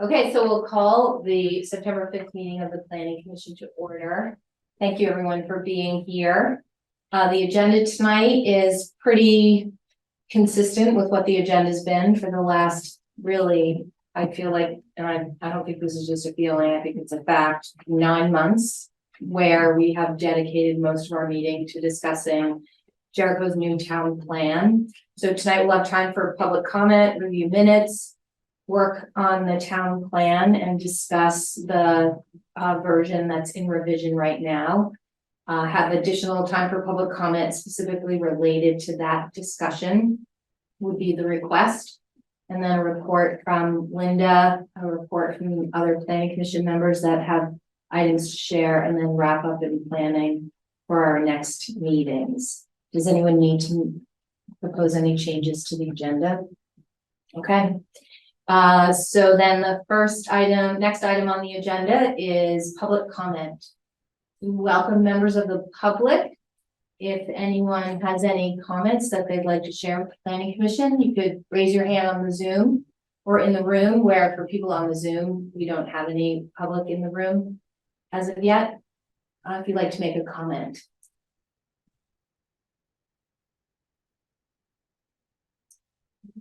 Okay, so we'll call the September 5th meeting of the Planning Commission to order. Thank you everyone for being here. The agenda tonight is pretty consistent with what the agenda's been for the last, really, I feel like, and I don't think this is just a feeling, I think it's a fact, 9 months where we have dedicated most of our meeting to discussing Jericho's new town plan. So tonight we'll have time for public comment, review minutes, work on the town plan and discuss the version that's in revision right now. Have additional time for public comment specifically related to that discussion would be the request. And then a report from Linda, a report from other planning commission members that have items to share, and then wrap up in planning for our next meetings. Does anyone need to propose any changes to the agenda? Okay. So then the next item on the agenda is public comment. We welcome members of the public. If anyone has any comments that they'd like to share with the Planning Commission, you could raise your hand on the Zoom or in the room, where for people on the Zoom, we don't have any public in the room as of yet. If you'd like to make a comment.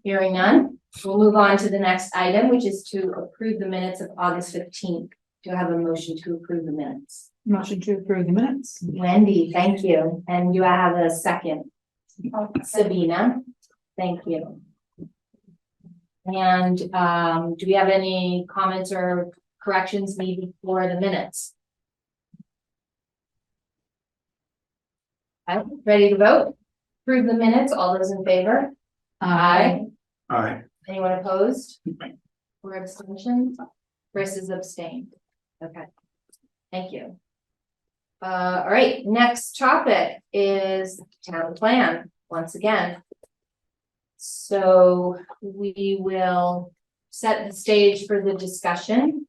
Hearing none. We'll move on to the next item, which is to approve the minutes of August 15th. Do I have a motion to approve the minutes? Motion to approve the minutes. Wendy, thank you. And you have a second? Sabina, thank you. And do we have any comments or corrections needed for the minutes? Okay, ready to vote? Approve the minutes. All those in favor? Aye. Aye. Anyone opposed? Or abstentions? Chris is abstained. Okay. Thank you. All right, next topic is town plan, once again. So we will set the stage for the discussion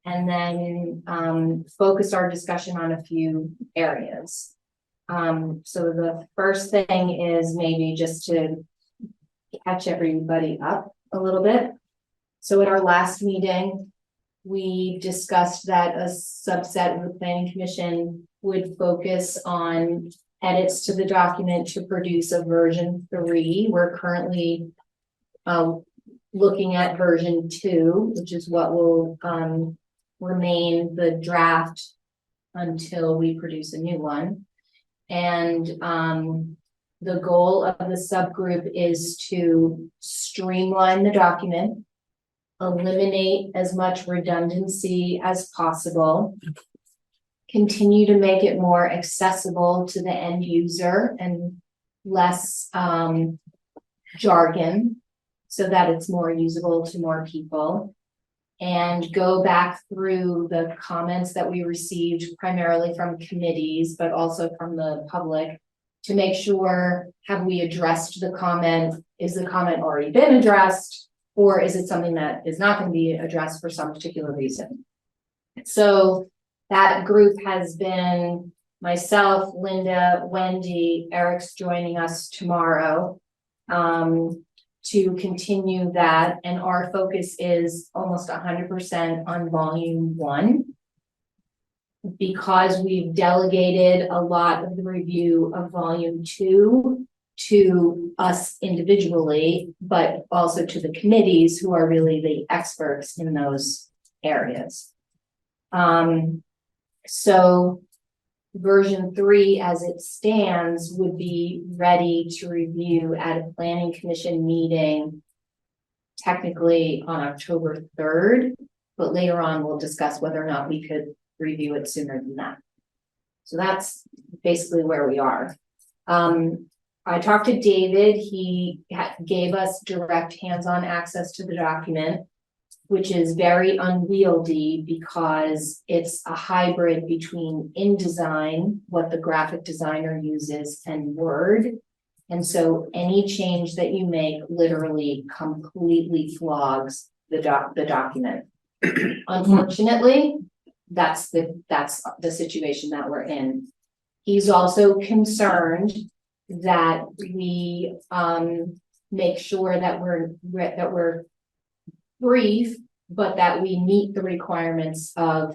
and then focus our discussion on a few areas. So the first thing is maybe just to catch everybody up a little bit. So at our last meeting, we discussed that a subset of the Planning Commission would focus on edits to the document to produce a version 3. We're currently looking at version 2, which is what will remain the draft until we produce a new one. And the goal of the subgroup is to streamline the document, eliminate as much redundancy as possible, continue to make it more accessible to the end user and less jargon so that it's more usable to more people, and go back through the comments that we received primarily from committees, but also from the public, to make sure, have we addressed the comment? Is the comment already been addressed? Or is it something that is not going to be addressed for some particular reason? So that group has been myself, Linda, Wendy, Eric's joining us tomorrow to continue that. And our focus is almost 100% on volume 1. Because we've delegated a lot of the review of volume 2 to us individually, but also to the committees who are really the experts in those areas. So version 3 as it stands would be ready to review at a Planning Commission meeting, technically on October 3rd, but later on we'll discuss whether or not we could review it sooner than that. So that's basically where we are. I talked to David. He gave us direct hands-on access to the document, which is very unwieldy because it's a hybrid between InDesign, what the graphic designer uses, and Word. And so any change that you make literally completely flogs the document. Unfortunately, that's the situation that we're in. He's also concerned that we make sure that we're brief but that we meet the requirements of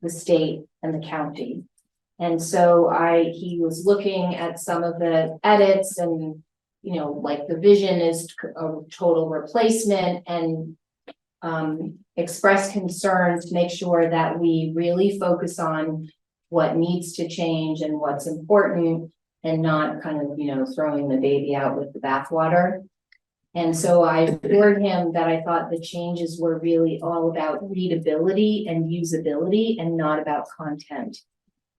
the state and the county. And so he was looking at some of the edits and, you know, like the vision is a total replacement, and express concerns to make sure that we really focus on what needs to change and what's important, and not kind of, you know, throwing the baby out with the bathwater. And so I assured him that I thought the changes were really all about readability and usability and not about content.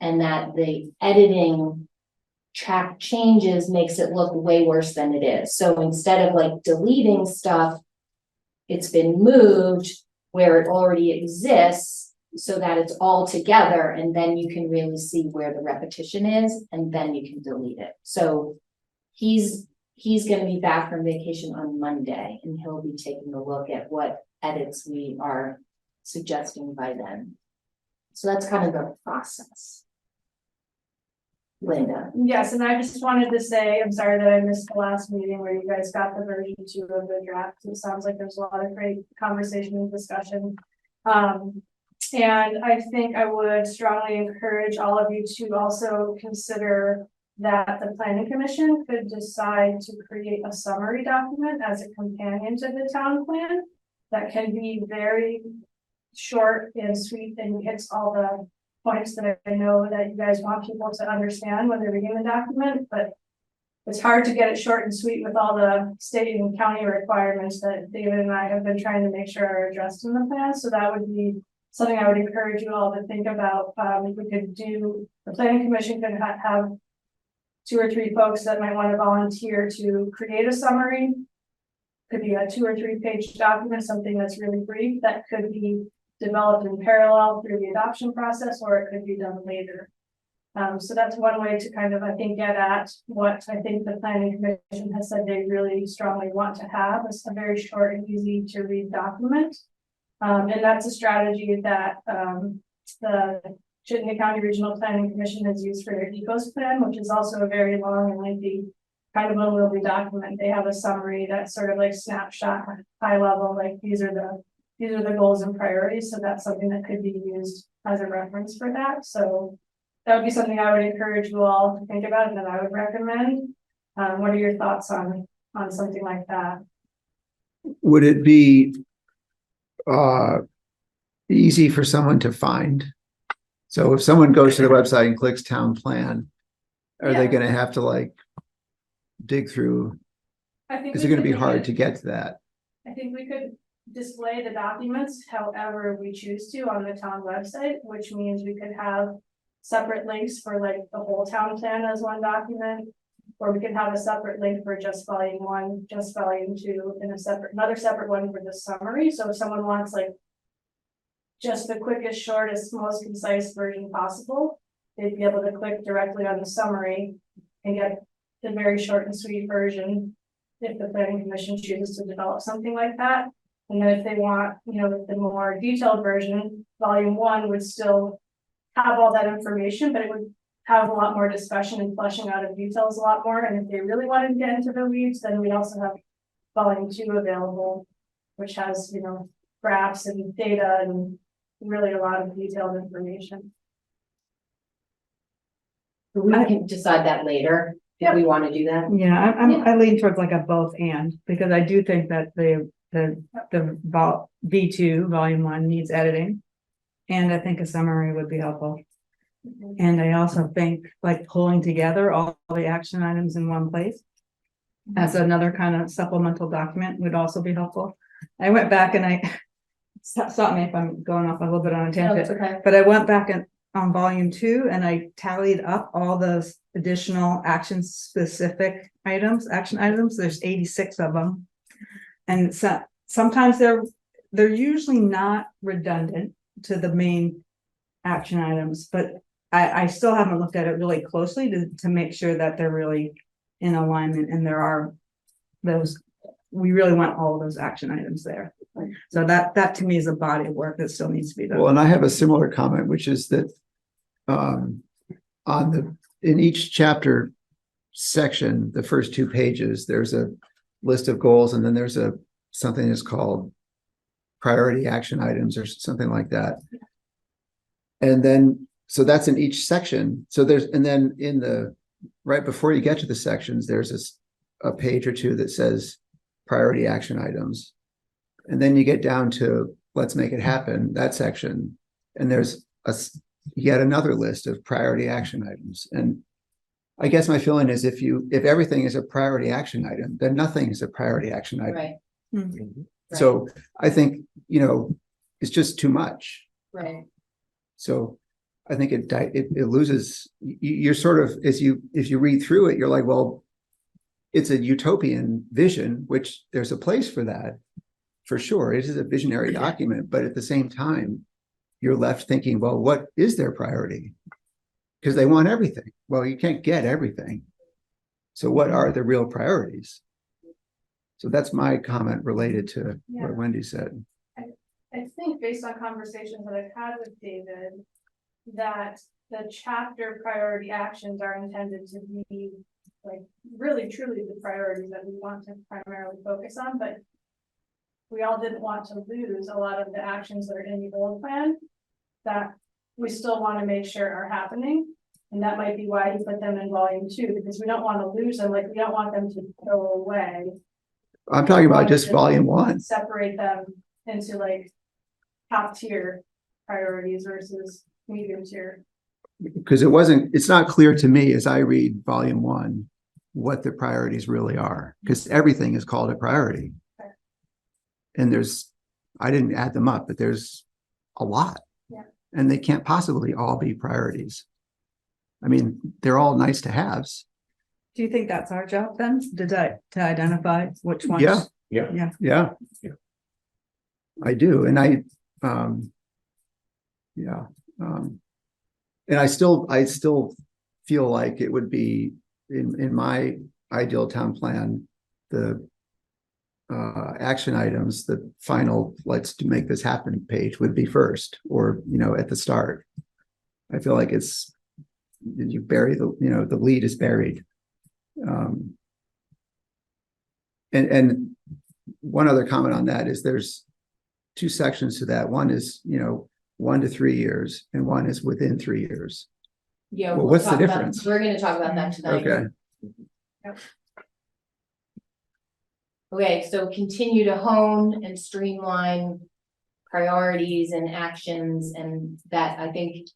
And that the editing track changes makes it look way worse than it is. So instead of like deleting stuff, it's been moved where it already exists so that it's all together, and then you can really see where the repetition is, and then you can delete it. So he's gonna be back from vacation on Monday, and he'll be taking a look at what edits we are suggesting by then. So that's kind of the process. Linda. Yes, and I just wanted to say, I'm sorry that I missed the last meeting where you guys got the version 2 of the draft. It sounds like there's a lot of great conversation and discussion. And I think I would strongly encourage all of you to also consider that the planning commission could decide to create a summary document as a companion to the town plan that can be very short and sweet and hits all the points that I know that you guys want people to understand when they're reading the document, but it's hard to get it short and sweet with all the state and county requirements that David and I have been trying to make sure are addressed in the plan. So that would be something I would encourage you all to think about. We could do, the planning commission could have 2 or 3 folks that might want to volunteer to create a summary. Could be a 2 or 3 page document, something that's really brief that could be developed in parallel through the adoption process, or it could be done later. So that's one way to kind of, I think, get at what I think the planning commission has said they really strongly want to have, is a very short and easy to read document. And that's a strategy that the Chittenden County Regional Planning Commission has used for their ECOS plan, which is also a very long and lengthy kind of unwieldy document. They have a summary that's sort of like snapshot, high level, like these are the goals and priorities. So that's something that could be used as a reference for that. So that would be something I would encourage you all to think about and that I would recommend. What are your thoughts on something like that? Would it be easy for someone to find? So if someone goes to the website and clicks town plan, are they going to have to like dig through? Is it going to be hard to get to that? I think we could display the documents however we choose to on the town website, which means we could have separate links for like the whole town plan as one document, or we could have a separate link for just volume 1, just volume 2, and another separate one for the summary. So if someone wants like just the quickest, shortest, most concise version possible, they'd be able to click directly on the summary and get the very short and sweet version if the planning commission chooses to develop something like that. And then if they want, you know, the more detailed version, volume 1 would still have all that information, but it would have a lot more discussion and fleshing out of details a lot more. And if they really wanted to get into the weeds, then we also have volume 2 available, which has, you know, graphs and data and really a lot of detailed information. We can decide that later if we want to do that. Yeah, I lean towards like a both and, because I do think that the V2 volume 1 needs editing. And I think a summary would be helpful. And I also think like pulling together all the action items in one place as another kind of supplemental document would also be helpful. I went back and I stop me if I'm going off a little bit on a tangent, Okay. but I went back on volume 2 and I tallied up all those additional action specific action items. There's 86 of them. And so sometimes they're usually not redundant to the main action items, but I still haven't looked at it really closely to make sure that they're really in alignment and there are those, we really want all of those action items there. So that to me is a body of work that still needs to be done. Well, and I have a similar comment, which is that in each chapter section, the first 2 pages, there's a list of goals, and then there's something that's called priority action items or something like that. And then, so that's in each section. So there's, and then in the, right before you get to the sections, there's a page or two that says priority action items. And then you get down to let's make it happen, that section. And there's yet another list of priority action items. And I guess my feeling is if everything is a priority action item, then nothing is a priority action item. Right, Mhm. So I think, it's just too much. right. So I think it loses, you're sort of, if you read through it, you're like, well, it's a utopian vision, which there's a place for that, for sure. It is a visionary document, but at the same time, you're left thinking, well, what is their priority? Because they want everything. Well, you can't get everything. So what are the real priorities? So that's my comment related to what Wendy said. I think based on conversations that I've had with David, that the chapter priority actions are intended to be like really truly the priorities that we want to primarily focus on, but we all didn't want to lose a lot of the actions that are in the old plan that we still want to make sure are happening. And that might be why he put them in volume 2, because we don't want to lose them, like we don't want them to go away. I'm talking about just volume 1. Separate them into like top tier priorities versus medium tier. Because it's not clear to me as I read volume 1 what the priorities really are, because everything is called a priority. Okay. And I didn't add them up, but there's a lot. Yeah. And they can't possibly all be priorities. I mean, they're all nice to haves. Do you think that's our job then, to identify which ones? Yeah. I do. And and I still feel like it would be in my ideal town plan, the action items, the final let's make this happen page would be first, or at the start. I feel like you bury the lead is buried. And one other comment on that is there's 2 sections to that. One is 1 to 3 years, and one is within 3 years. Yeah. Well, we'll what's the talk about- difference? We're gonna talk about that tonight. Okay. Okay, so continue to hone and streamline priorities and actions, and that I think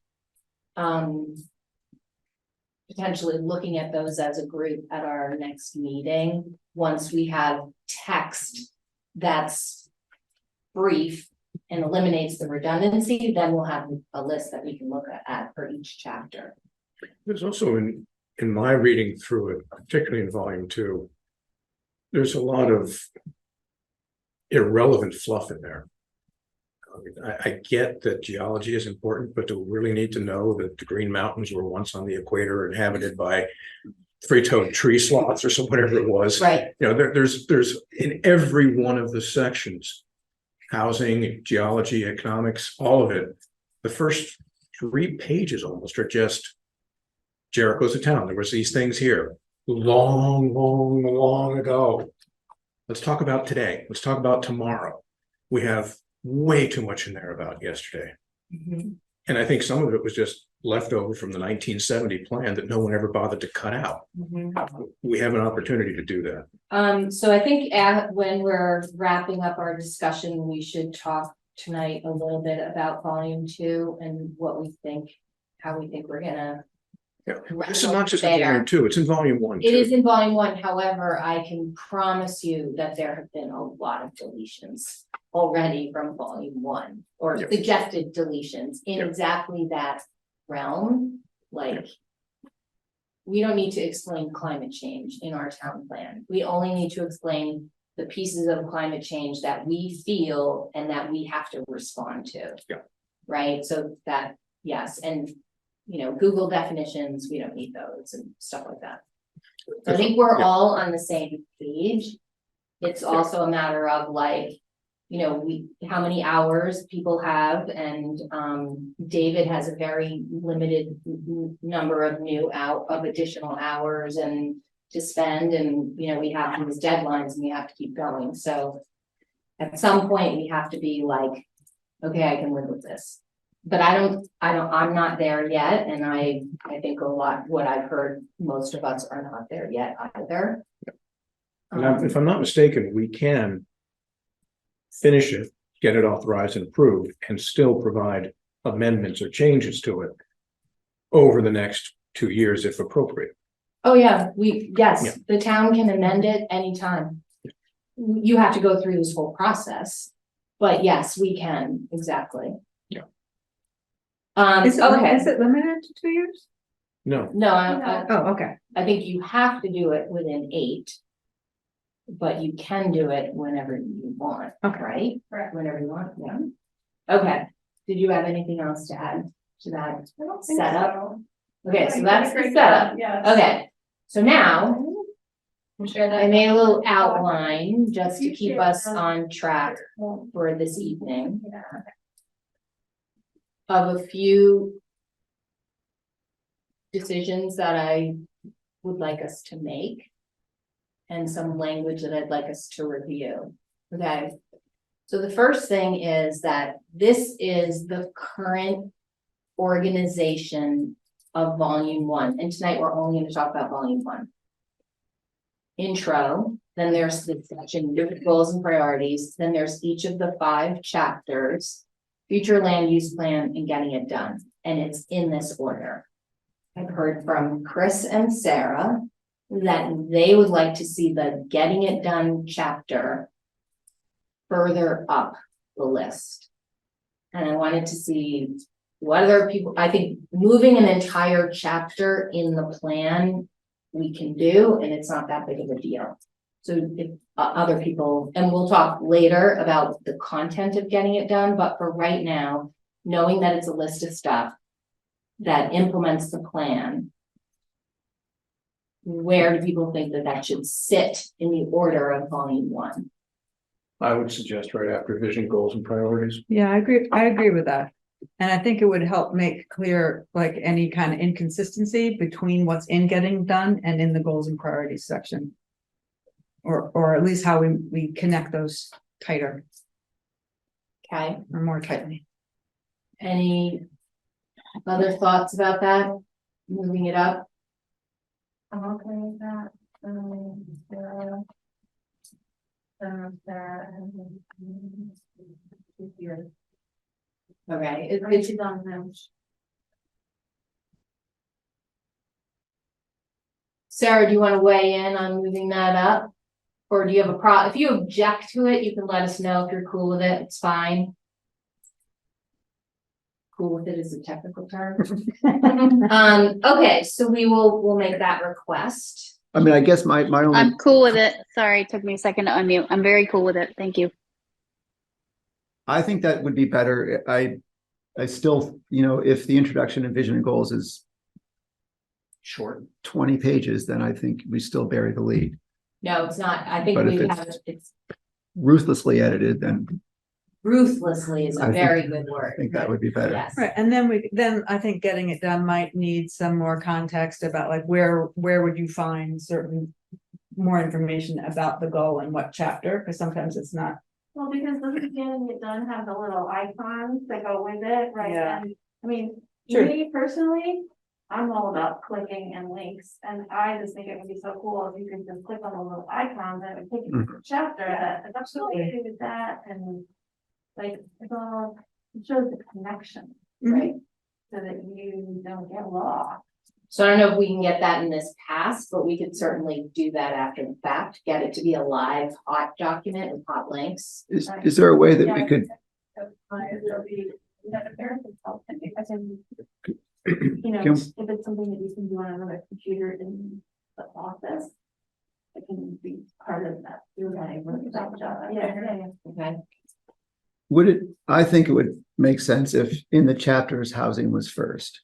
potentially looking at those as a group at our next meeting, once we have text that's brief and eliminates the redundancy, then we'll have a list that we can look at for each chapter. There's also in my reading through it, particularly in volume 2, there's a lot of irrelevant fluff in there. I get that geology is important, but do we really need to know that the Green Mountains were once on the equator inhabited by 3-toed tree sloths or some whatever it was? Right. There's in every one of the sections, housing, geology, economics, all of it. The first 3 pages almost are just Jericho's a town. There was these things here long ago. Let's talk about today. Let's talk about tomorrow. We have way too much in there about yesterday. Mm-hmm. And I think some of it was just left over from the 1970 plan that no one ever bothered to cut out. Mm-hmm. We have an opportunity to do that. So I think when we're wrapping up our discussion, we should talk tonight a little bit about volume 2 and what we think, how we think we're gonna. This is not just in volume 2, it's in volume 1. It is in volume 1, however, I can promise you that there have been a lot of deletions already from volume 1, or Yep. suggested deletions in Yep. exactly that realm. Like, we don't need to explain climate change in our town plan. We only need to explain the pieces of climate change that we feel and that we have to respond to. Yeah. Right, so that, yes, and Google definitions, we don't need those and stuff like that. So I think we're all on the same page. It's also a matter of how many hours people have, and David has a very limited number of additional hours and to spend, and we have these deadlines and we have to keep going. So At some point, we have to be like, okay, I can live with this. But I'm not there yet, and I think what I've heard, most of us are not there yet either. And if I'm not mistaken, we can finish it, get it authorized and approved, and still provide amendments or changes to it over the next 2 years if appropriate. Oh, yeah, Yeah. the town can amend it anytime. You have to go through this whole process, but yes, we can, exactly. Yeah. Is Okay, it limited to 2 years? No, no, I Oh, okay. think you have to do it within 8. But you can do it whenever you want, Okay. right? Correct. Whenever you want, yeah. Okay, did you have anything else to add to that? I don't think Setup? so. Okay, I so think that's you the did a great job, setup. yes. Okay, so now I'm sure that. I made a little outline just to You keep shared us that. on track for this evening Yeah. of a few decisions that I would like us to make and some language that I'd like us to review. Okay, so the first thing is that this is the current organization of volume 1, and tonight we're only going to talk about volume 1. Intro, then there's the section goals and priorities, then there's each of the 5 chapters, future land use plan, and getting it done, and it's in this order. I've heard from Chris and Sarah that they would like to see the getting it done chapter further up the list. And I wanted to see what other people, I think moving an entire chapter in the plan we can do, and it's not that big of a deal. So if other people, and we'll talk later about the content of getting it done, but for right now, knowing that it's a list of stuff that implements the plan, where do people think that that should sit in the order of volume 1? I would suggest right after vision, goals and priorities. Yeah, I agree with that. And I think it would help make clear like any kind of inconsistency between what's in getting done and in the goals and priorities section. Or at least how we connect those tighter Okay, or more tightly. any other thoughts about that? Moving it up? I'm okay with that. Okay, It's on them. Sarah, do you want to weigh in on moving that up? Or do you have if you object to it, you can let us know if you're cool with it, it's fine. Cool with it is a technical term. Okay, so we'll make that request. I mean, I guess my only, I'm cool with it. Sorry, it took me a second to unmute. I'm very cool with it. Thank you. I think that would be better. I still, if the introduction and vision and goals is short 20 pages, then I think we still bury the lead. No, it's not, I think But if we it's- have, it's Ruthlessly edited, then ruthlessly is a I think- very good word. I think that would be better. Yes. Right, and then I think getting it done might need some more context about like where would you find certain more information about the goal and what chapter, because sometimes it's not. Well, because doesn't getting it done have the little icons that go with it, right? Yeah. And, I mean, True. me personally, I'm all about clicking and links, and I just think it would be so cool if you could just click on the little icons and it would take you to the chapter that, it's absolutely with that, and like, it's all, it shows the connection, right? So that you don't get lost. So I don't know if we can get that in this pass, but we could certainly do that after the fact, get it to be a live hot document with hot links. Is there a way that we could, It'll be, that a parent can help, and because you know, Can- if it's something that you can do on another computer in the office, it can be part of that. Yeah. Okay, would it, I think it would make sense if in the chapters housing was first.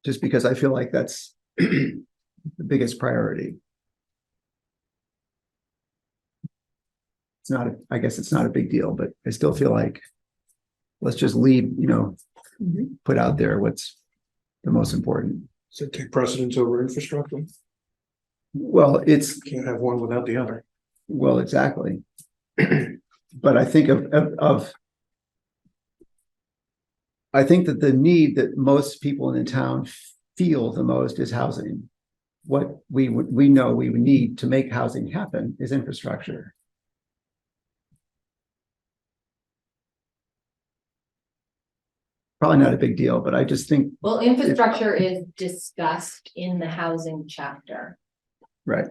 Just because I feel like that's the biggest priority. It's not, I guess it's not a big deal, but I still feel like let's just leave, put out there what's the most important. So take precedence over infrastructure. Well, it's, Can't have one without the other. Well, exactly. But I think I think that the need that most people in the town feel the most is housing. What we know we would need to make housing happen is infrastructure. Probably not a big deal, but I just think, Well, infrastructure is discussed in the housing chapter. right,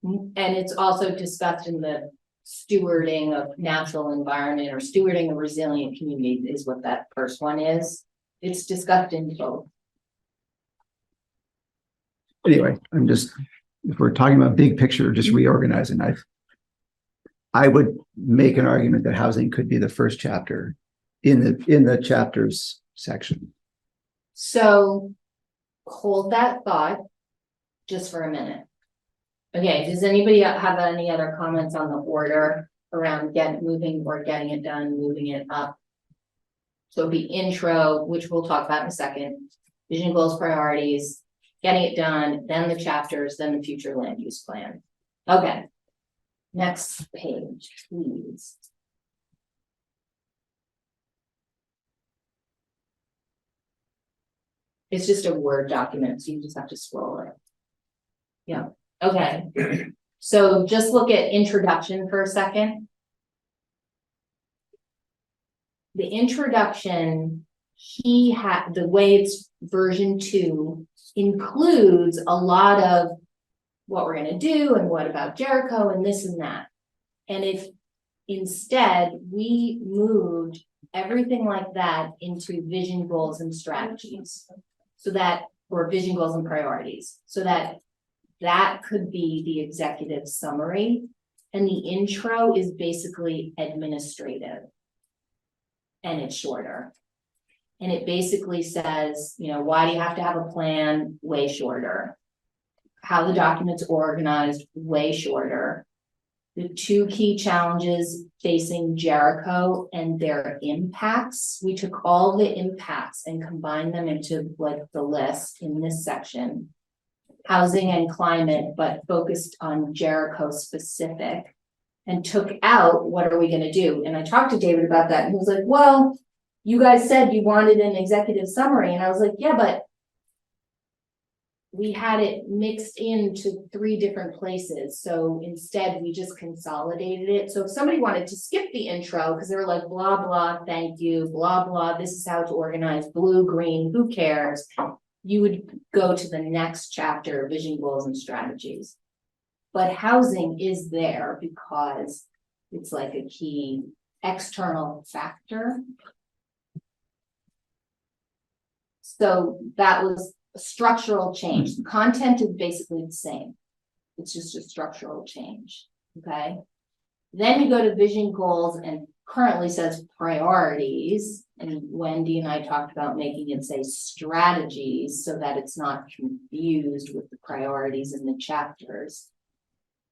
And it's also discussed in the stewarding of natural environment or stewarding a resilient community is what that first one is. It's discussed in both. anyway, I'm just, if we're talking about big picture, just reorganizing, I would make an argument that housing could be the first chapter in the chapters section. So hold that thought just for a minute. Okay, does anybody have any other comments on the order around moving or getting it done, moving it up? So the intro, which we'll talk about in a second, vision, goals, priorities, getting it done, then the chapters, then the future land use plan. Okay. Next page, please. It's just a Word document, so you just have to scroll it. Yeah, okay. So just look at introduction for a second. The introduction, the way it's version 2 includes a lot of what we're gonna do and what about Jericho and this and that. And if instead we moved everything like that into vision, goals, and strategies, so that, or vision, goals, and priorities, so that could be the executive summary, and the intro is basically administrative, and it's shorter. And it basically says, you know, why do you have to have a plan? Way shorter. How the document's organized? Way shorter. The 2 key challenges facing Jericho and their impacts. We took all the impacts and combined them into like the list in this section. Housing and climate, but focused on Jericho specific, and took out what are we going to do? And I talked to David about that, and he was like, well, you guys said you wanted an executive summary. And I was like, yeah, but we had it mixed into 3 different places. So instead we just consolidated it. So if somebody wanted to skip the intro, because they were like, blah, blah, thank you, blah, blah, this is how it's organized, blue, green, who cares? You would go to the next chapter, vision, goals, and strategies. But housing is there because it's like a key external factor. So that was a structural change. The content is basically the same. It's just a structural change, okay? Then you go to vision, goals, and currently says priorities. And Wendy and I talked about making it say strategies so that it's not confused with the priorities in the chapters.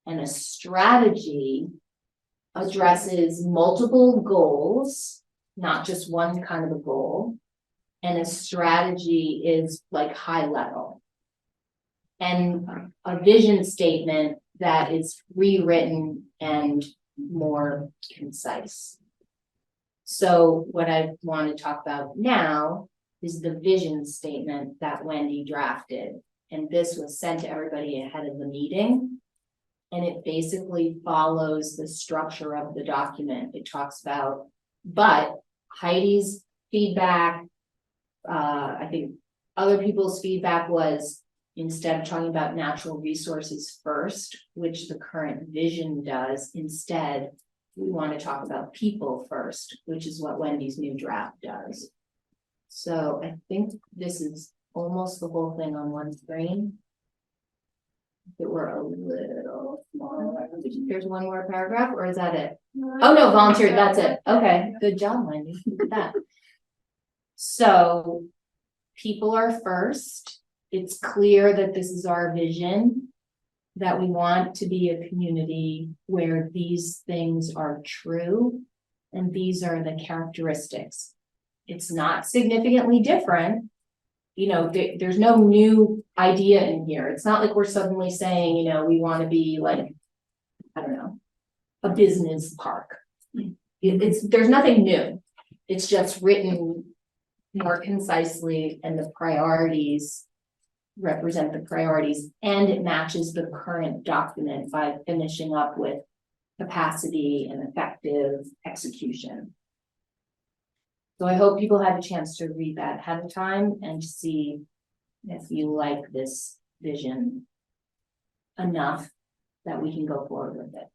And a strategy addresses multiple goals, not just one kind of a goal. And a strategy is like high level. And a vision statement that is rewritten and more concise. So what I want to talk about now is the vision statement that Wendy drafted. And this was sent to everybody ahead of the meeting. And it basically follows the structure of the document. It talks about, but Heidi's feedback, I think other people's feedback was, instead of talking about natural resources first, which the current vision does, instead, we want to talk about people first, which is what Wendy's new draft does. So I think this is almost the whole thing on one screen. If it were a little smaller, there's one more paragraph, or is that it? Oh no, volunteer, that's it. Okay, good job, Wendy. Look at that. So people are first. It's clear that this is our vision, that we want to be a community where these things are true, and these are the characteristics. It's not significantly different. You know, there's no new idea in here. It's not like we're suddenly saying, you know, we want to be like, I don't know, a business park. There's nothing new. It's just written more concisely, and the priorities represent the priorities, and it matches the current document by finishing up with capacity and effective execution. So I hope people had a chance to read that ahead of time and see if you like this vision enough that we can go forward with it.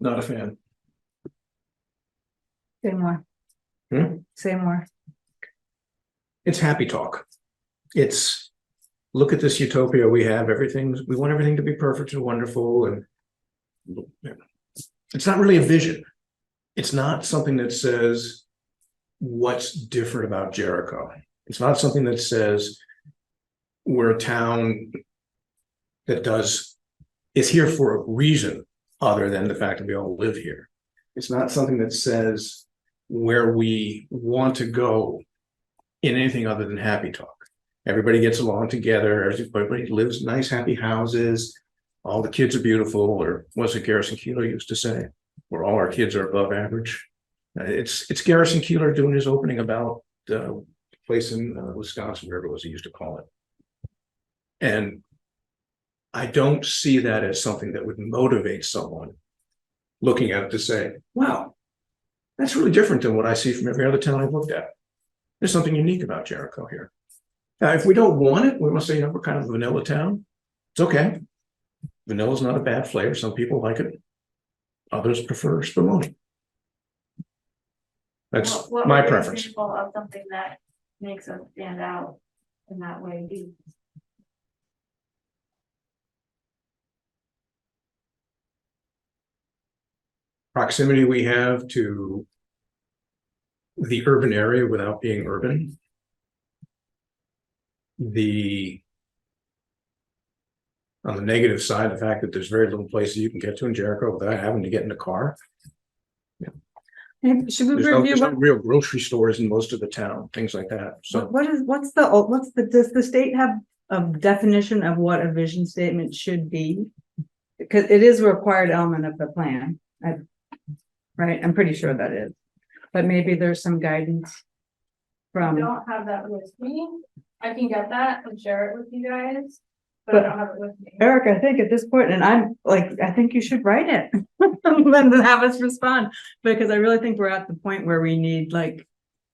Not a fan. Say more. Hmm? Say more. It's happy talk. It's, look at this utopia we have, we want everything to be perfect and wonderful, and it's not really a vision. It's not something that says what's different about Jericho. It's not something that says we're a town that is here for a reason other than the fact that we all live here. It's not something that says where we want to go in anything other than happy talk. Everybody gets along together, everybody lives in nice, happy houses, all the kids are beautiful, or what's it Garrison Keillor used to say, where all our kids are above average. It's Garrison Keillor doing his opening about the place in Wisconsin, wherever it was he used to call it. And I don't see that as something that would motivate someone looking at it to say, wow, that's really different than what I see from every other town I've looked at. There's something unique about Jericho here. Now, if we don't want it, we must say, we're kind of a vanilla town. It's okay. Vanilla is not a bad flavor. Some people like it. Others prefer spumoni. That's What my would be an preference. example of something that makes us stand out in that way be? Proximity we have to the urban area without being urban. On the negative side, the fact that there's very little places you can get to in Jericho without having to get in a car. Hey, should we There's no review real grocery stores in most of the town, things like that. So does the state have a definition of what a vision statement should be? Because it is a required element of the plan, right? I'm pretty sure that is, but maybe there's some guidance I from, don't have that with me. I can get that and share it with you guys, but I don't have it with me. Eric, I think at this point, and I'm like, I think you should write it. And then have us respond, because I really think we're at the point where we need, like,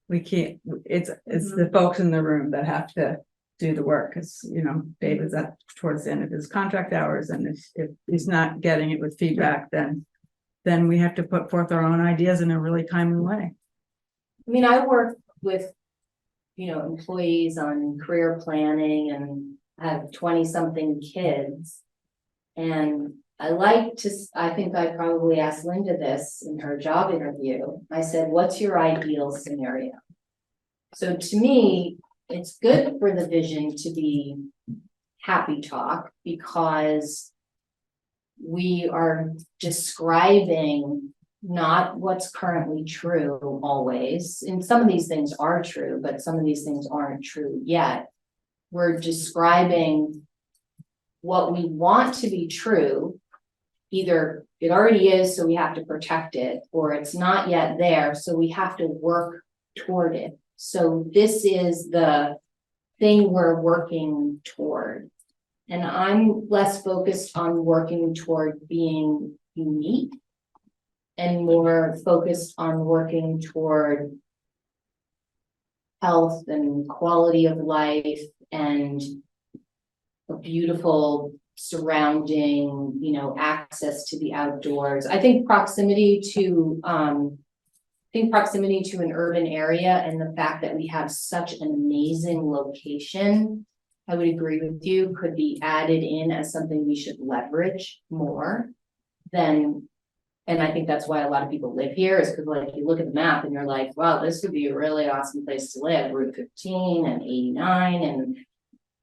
we can't, it's the folks in the room that have to do the work, because, David's at towards the end of his contract hours, and if he's not getting it with feedback, then we have to put forth our own ideas in a really timely way. I mean, I work with, employees on career planning and have 20-something kids. And I think I probably asked Linda this in her job interview. I said, what's your ideal scenario? So to me, it's good for the vision to be happy talk, because we are describing not what's currently true always. And some of these things are true, but some of these things aren't true yet. We're describing what we want to be true. Either it already is, so we have to protect it, or it's not yet there, so we have to work toward it. So this is the thing we're working toward. And I'm less focused on working toward being unique and more focused on working toward health and quality of life and a beautiful surrounding, access to the outdoors. I think proximity to an urban area and the fact that we have such an amazing location, I would agree with you, could be added in as something we should leverage more than, and I think that's why a lot of people live here, is because like you look at the map and you're like, wow, this would be a really awesome place to live. Route 15 and 89 and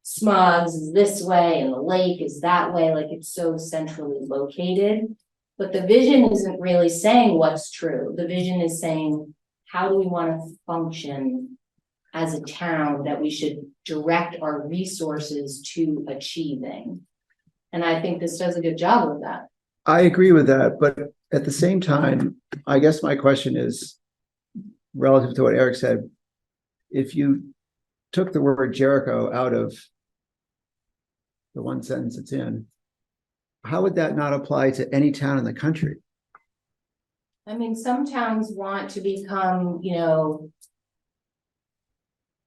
Smugs is this way and the lake is that way, like it's so centrally located. But the vision isn't really saying what's true. The vision is saying, how do we want to function as a town that we should direct our resources to achieving. And I think this does a good job of that. I agree with that, but at the same time, I guess my question is relative to what Eric said. If you took the word Jericho out of the one sentence it's in, how would that not apply to any town in the country? I mean, some towns want to become,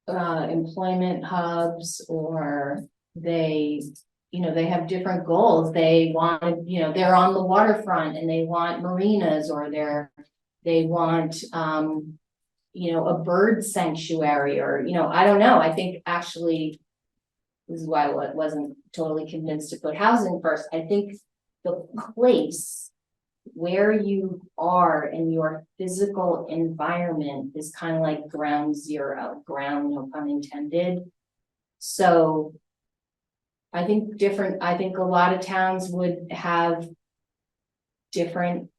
employment hubs, or they have different goals. They want, they're on the waterfront and they want marinas, or they want, a bird sanctuary, or, I don't know. I think actually, this is why I wasn't totally convinced to put housing first. I think the place where you are in your physical environment is kind of like ground zero, no pun intended. So I think a lot of towns would have different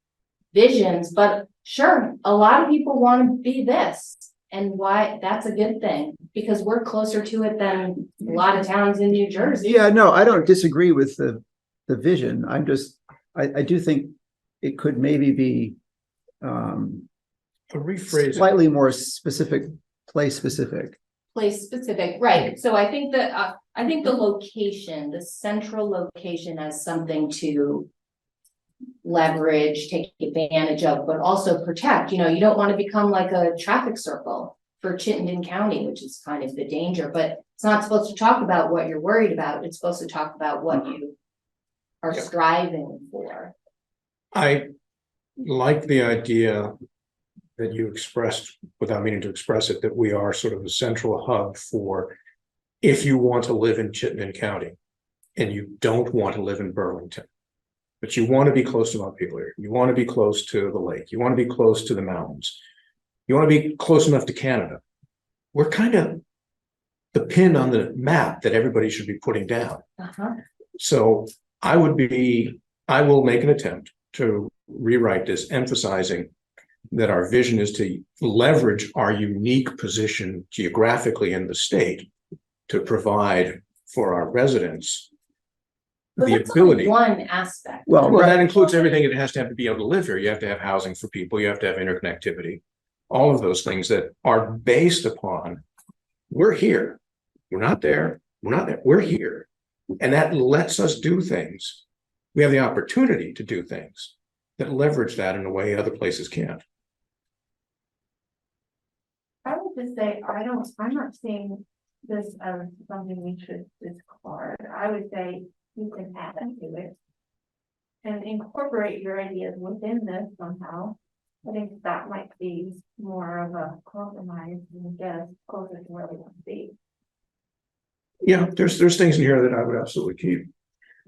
visions, but sure, a lot of people want to be this. And why that's a good thing, because we're closer to it than a lot of towns in New Jersey. Yeah, no, I don't disagree with the vision. I do think it could maybe be To rephrase it, slightly more specific, place specific. Right, so I think that, the location, the central location, as something to leverage, take advantage of, but also protect. You don't want to become like a traffic circle for Chittenden County, which is kind of the danger, but it's not supposed to talk about what you're worried about. It's supposed to talk about what you are striving for. I like the idea that you expressed, without meaning to express it, that we are sort of a central hub for if you want to live in Chittenden County and you don't want to live in Burlington, but you want to be close to Montpelier, you want to be close to the lake, you want to be close to the mountains, you want to be close enough to Canada. We're kind of the pin on the map that everybody should be putting down. So I will make an attempt to rewrite this, emphasizing that our vision is to leverage our unique position geographically in the state to provide for our residents But the that's ability. only one aspect. Well, Well, right. that includes everything. It has to have to be able to live here. You have to have housing for people. You have to have interconnectivity. All of those things that are based upon, we're here. We're not there. We're not there. We're here. And that lets us do things. We have the opportunity to do things that leverage that in a way other places can't. I would just say, I'm not seeing this as something we should discard. I would say you can add to it and incorporate your ideas within this somehow. I think that might be more of a compromise and get us closer to where we want to be. Yeah, there's things in here that I would absolutely keep.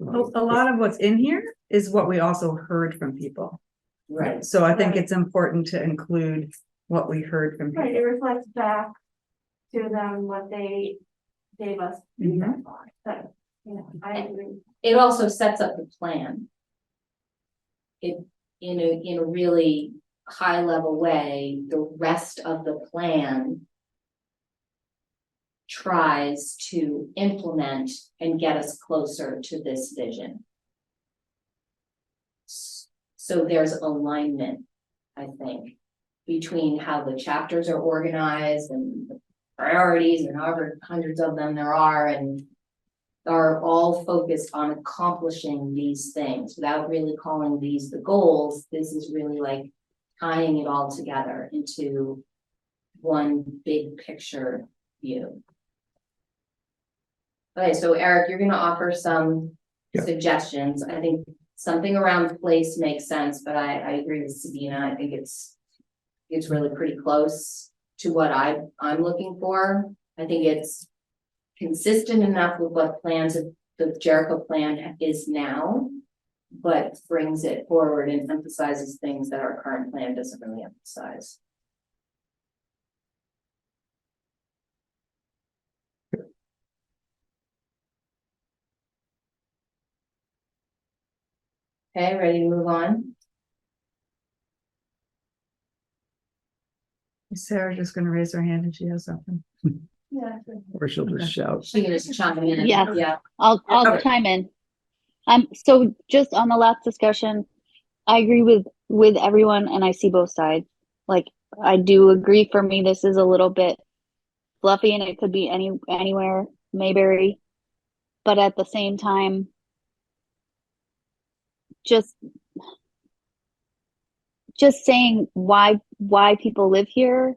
A lot of what's in here is what we also heard from people. Right. So I think it's important to include what we heard from Right, it people. reflects back to them what they gave us feedback on. So, I agree. It also sets up the plan. It, in a really high level way, the rest of the plan tries to implement and get us closer to this vision. So there's alignment, I think, between how the chapters are organized and the priorities, and however hundreds of them there are, and are all focused on accomplishing these things without really calling these the goals. This is really like tying it all together into one big picture view. Okay, so Eric, you're gonna offer some suggestions. I think something around place makes sense, but I agree with Sabina. I think it's really pretty close to what I'm looking for. I think it's consistent enough with what plans of the Jericho plan is now, but brings it forward and emphasizes things that our current plan doesn't really emphasize. Okay, ready to move on? Is Sarah just gonna raise her hand and she has something? Yeah. Or she'll just shout. She can just chime in. Yes. Yeah. I'll Okay. chime in. So just on the last discussion, I agree with everyone and I see both sides. Like, I do agree, for me, this is a little bit fluffy and it could be anywhere, Mayberry. But at the same time, just saying why people live here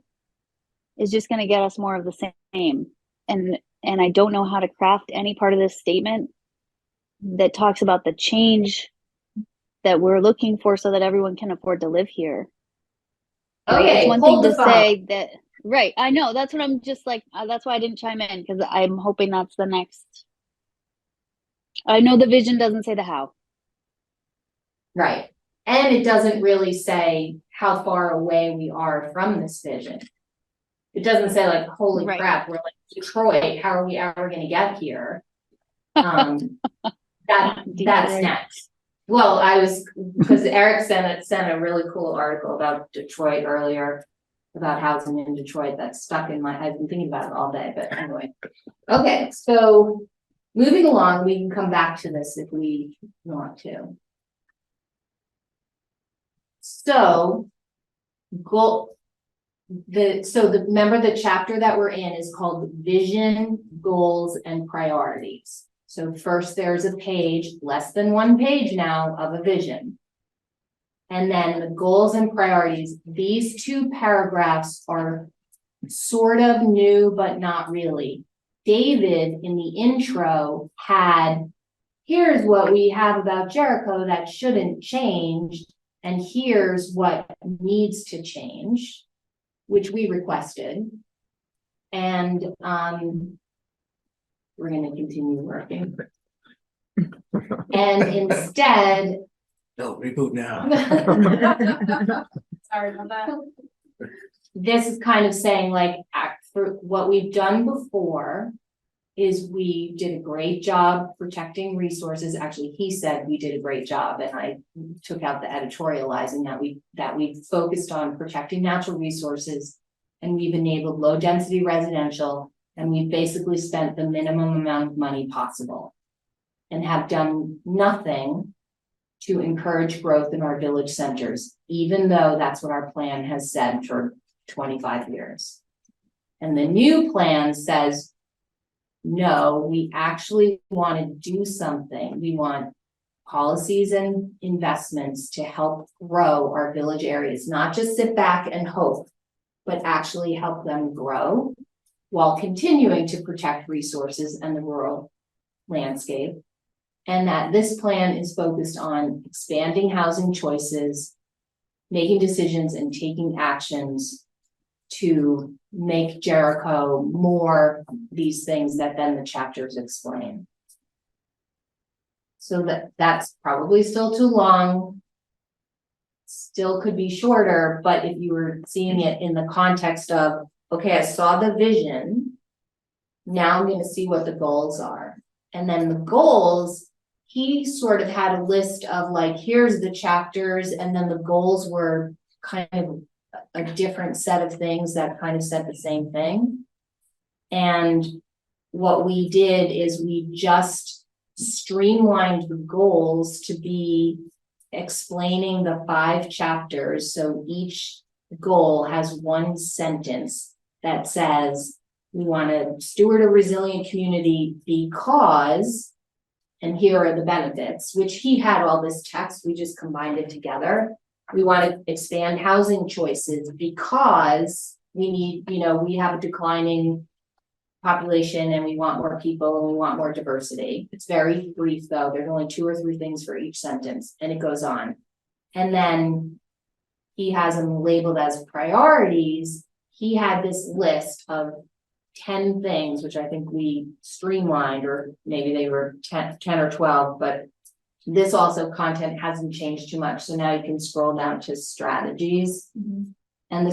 is just going to get us more of the same. And I don't know how to craft any part of this statement that talks about the change that we're looking for so that everyone can afford to live here. Right? Okay, It's one hold thing the to phone. say that, right? I know, that's what I'm just like, that's why I didn't chime in, because I'm hoping that's the next. I know the vision doesn't say the how. Right, and it doesn't really say how far away we are from this vision. It doesn't say like, holy Right. crap, we're like Detroit, how are we ever gonna get here? That's Detroit. next. Well, because Eric sent a really cool article about Detroit earlier, about housing in Detroit that's stuck in my, I've been thinking about it all day, but anyway. Okay, so moving along, we can come back to this if we want to. So, remember the chapter that we're in is called Vision, Goals, and Priorities. So first there's a page, less than one page now, of a vision. And then the goals and priorities, these two paragraphs are sort of new, but not really. David, in the intro, had, here's what we have about Jericho that shouldn't change, and here's what needs to change, which we requested. And we're going to continue working. And instead, No, reboot now. Sorry about that. this is kind of saying like, for what we've done before is we did a great job protecting resources. Actually, he said we did a great job, and I took out the editorializing that we focused on protecting natural resources, and we've enabled low density residential, and we've basically spent the minimum amount of money possible and have done nothing to encourage growth in our village centers, even though that's what our plan has said for 25 years. And the new plan says, no, we actually want to do something. We want policies and investments to help grow our village areas, not just sit back and hope, but actually help them grow while continuing to protect resources and the rural landscape. And that this plan is focused on expanding housing choices, making decisions and taking actions to make Jericho more these things that then the chapters explain. So that's probably still too long. Still could be shorter, but if you were seeing it in the context of, okay, I saw the vision, now I'm going to see what the goals are. And then the goals, he sort of had a list of like, here's the chapters, and then the goals were kind of a different set of things that kind of said the same thing. And what we did is we just streamlined the goals to be explaining the 5 chapters. So each goal has one sentence that says, we want to steward a resilient community because, and here are the benefits, which he had all this text, we just combined it together. We want to expand housing choices because we need, we have a declining population and we want more people and we want more diversity. It's very brief though. There's only 2 or 3 things for each sentence, and it goes on. And then he has them labeled as priorities. He had this list of 10 things, which I think we streamlined, or maybe they were 10 or 12, but this also content hasn't changed too much. So now you can scroll down to strategies. Mm-hmm. And the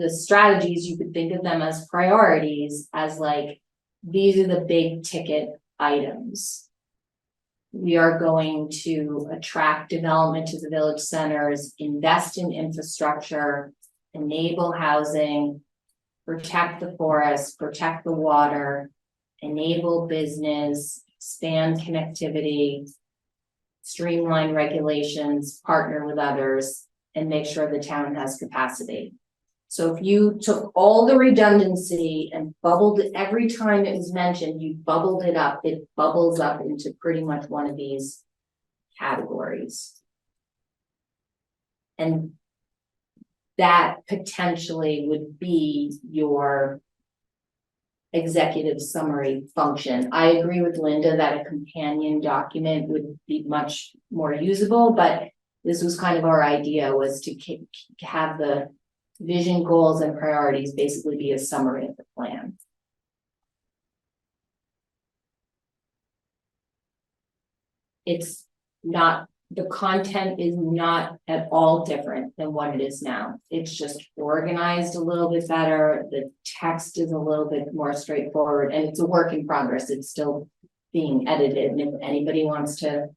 strategies, you could think of them as priorities, as like, these are the big ticket items. We are going to attract development to the village centers, invest in infrastructure, enable housing, protect the forest, protect the water, enable business, expand connectivity, streamline regulations, partner with others, and make sure the town has capacity. So if you took all the redundancy and bubbled it every time it was mentioned, you bubbled it up, it bubbles up into pretty much one of these categories. And that potentially would be your executive summary function. I agree with Linda that a companion document would be much more usable, but this was kind of our idea, was to have the vision, goals, and priorities basically be a summary of the plan. It's not, the content is not at all different than what it is now. It's just organized a little bit better. The text is a little bit more straightforward, and it's a work in progress. It's still being edited. And if anybody wants to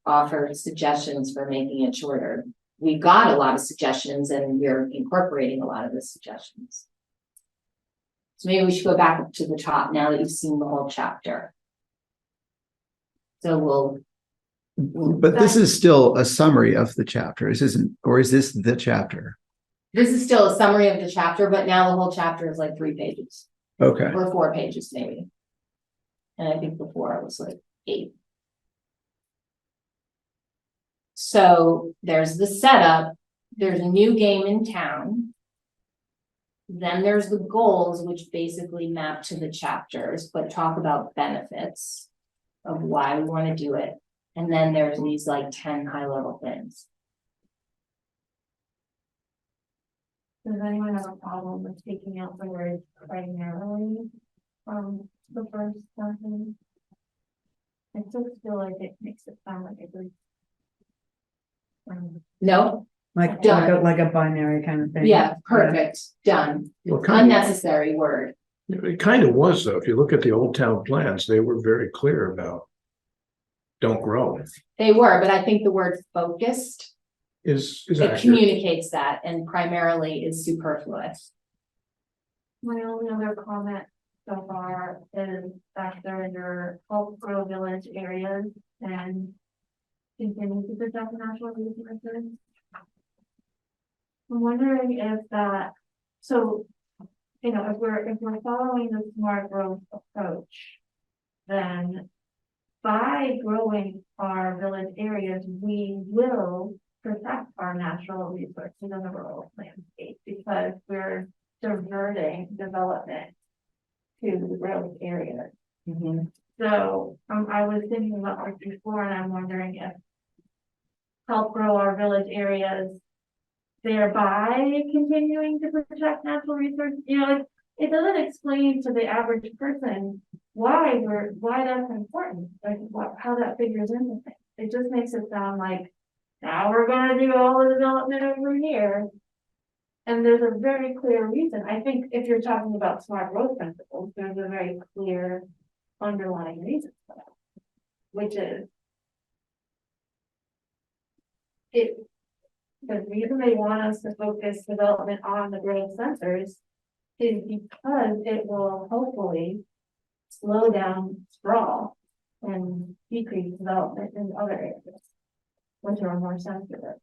offer suggestions for making it shorter, we've got a lot of suggestions and we're incorporating a lot of the suggestions. So maybe we should go back up to the top now that you've seen the whole chapter. So we'll. But this is still a summary of the chapter. This isn't, or is this the chapter? This is still a summary of the chapter, but now the whole chapter is like 3 pages Okay. or 4 pages maybe. And I think before it was like 8. So there's the setup, there's a new game in town. Then there's the goals, which basically map to the chapters, but talk about benefits of why we want to do it. And then there's these like 10 high level things. Does anyone have a problem with taking out the word primarily from the first sentence? I just feel like it makes it sound like it was. No, Like, Done. like a binary kind of thing. yeah, perfect, done. Well, kind of, Unnecessary word. it kind of was, though. If you look at the old town plans, they were very clear about don't grow They were, but I think the word focused, is it accurate. communicates that, and primarily is superfluous. My only other comment so far is that they're in your Hope Grove Village areas and continue to protect natural resources. I'm wondering if that, so, you know, if we're following the smart growth approach, then by growing our village areas, we will protect our natural resources in the rural landscape because we're diverting development to the growth areas. So I was thinking about this before, and I'm wondering if help grow our village areas, thereby continuing to protect natural resources. You know, it doesn't explain to the average person why that's important, like how that figures into things. It just makes it sound like now we're gonna do all the development over here. And there's a very clear reason. I think if you're talking about smart growth principles, there's a very clear underlying reason for that, which is the reason they want us to focus development on the growth centers is because it will hopefully slow down sprawl and decrease development in other areas, which are more sensitive.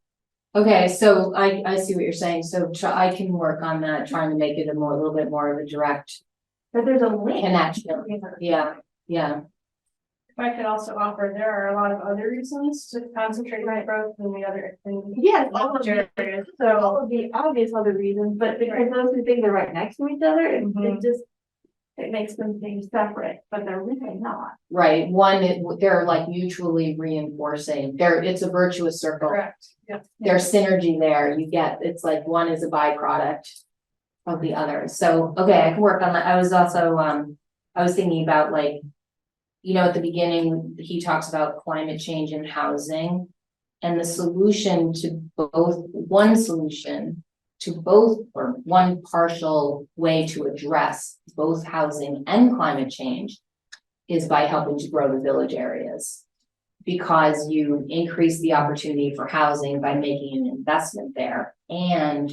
Okay, so I see what you're saying, so I can work on that, trying to make it a little bit more of a direct But there's a link. connection, yeah. If I could also offer, there are a lot of other reasons to concentrate on growth than the other. Yes, all of the obvious other reasons, but because those two things are right next to each other, it makes them seem separate, but they're really not. Right, they're like mutually reinforcing, it's a virtuous circle. Correct, yep. There's synergy there, it's like one is a byproduct of the other, so, okay, I can work on that. I was also, I was thinking about like, you know, at the beginning, he talks about climate change and housing. And the solution to both, one partial way to address both housing and climate change is by helping to grow the village areas. because you increase the opportunity for housing by making an investment there, and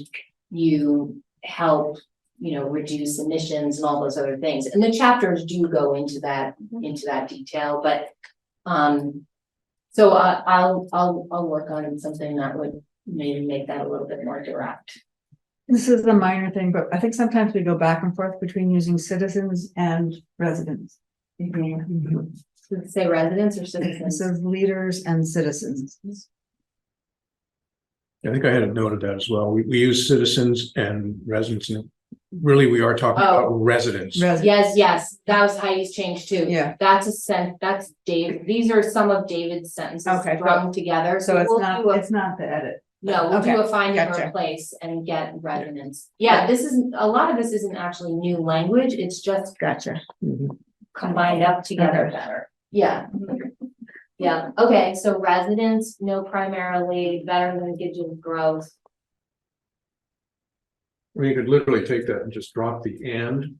you help, reduce emissions and all those other things. And the chapters do go into that detail, but, so I'll work on something that would maybe make that a little bit more direct. This is a minor thing, but I think sometimes we go back and forth between using citizens and residents. Does it say residents or It citizens? says leaders and citizens. I think I had a note of that as well. We use citizens and residents, and really we are talking about residents. Yes, that was Heidi's change too. Yeah, That's Dave, these are some of David's sentences Okay, strung together, so it's we'll not, do a- it's not the edit. No, we'll do Okay, a find and gotcha. replace and get residents. Yeah, a lot of this isn't actually new language, it's just Gotcha. combined up together Okay. better. Yeah. Yeah, okay, so residents, no primarily, better than gives you growth. Well, you could literally take that and just drop the and.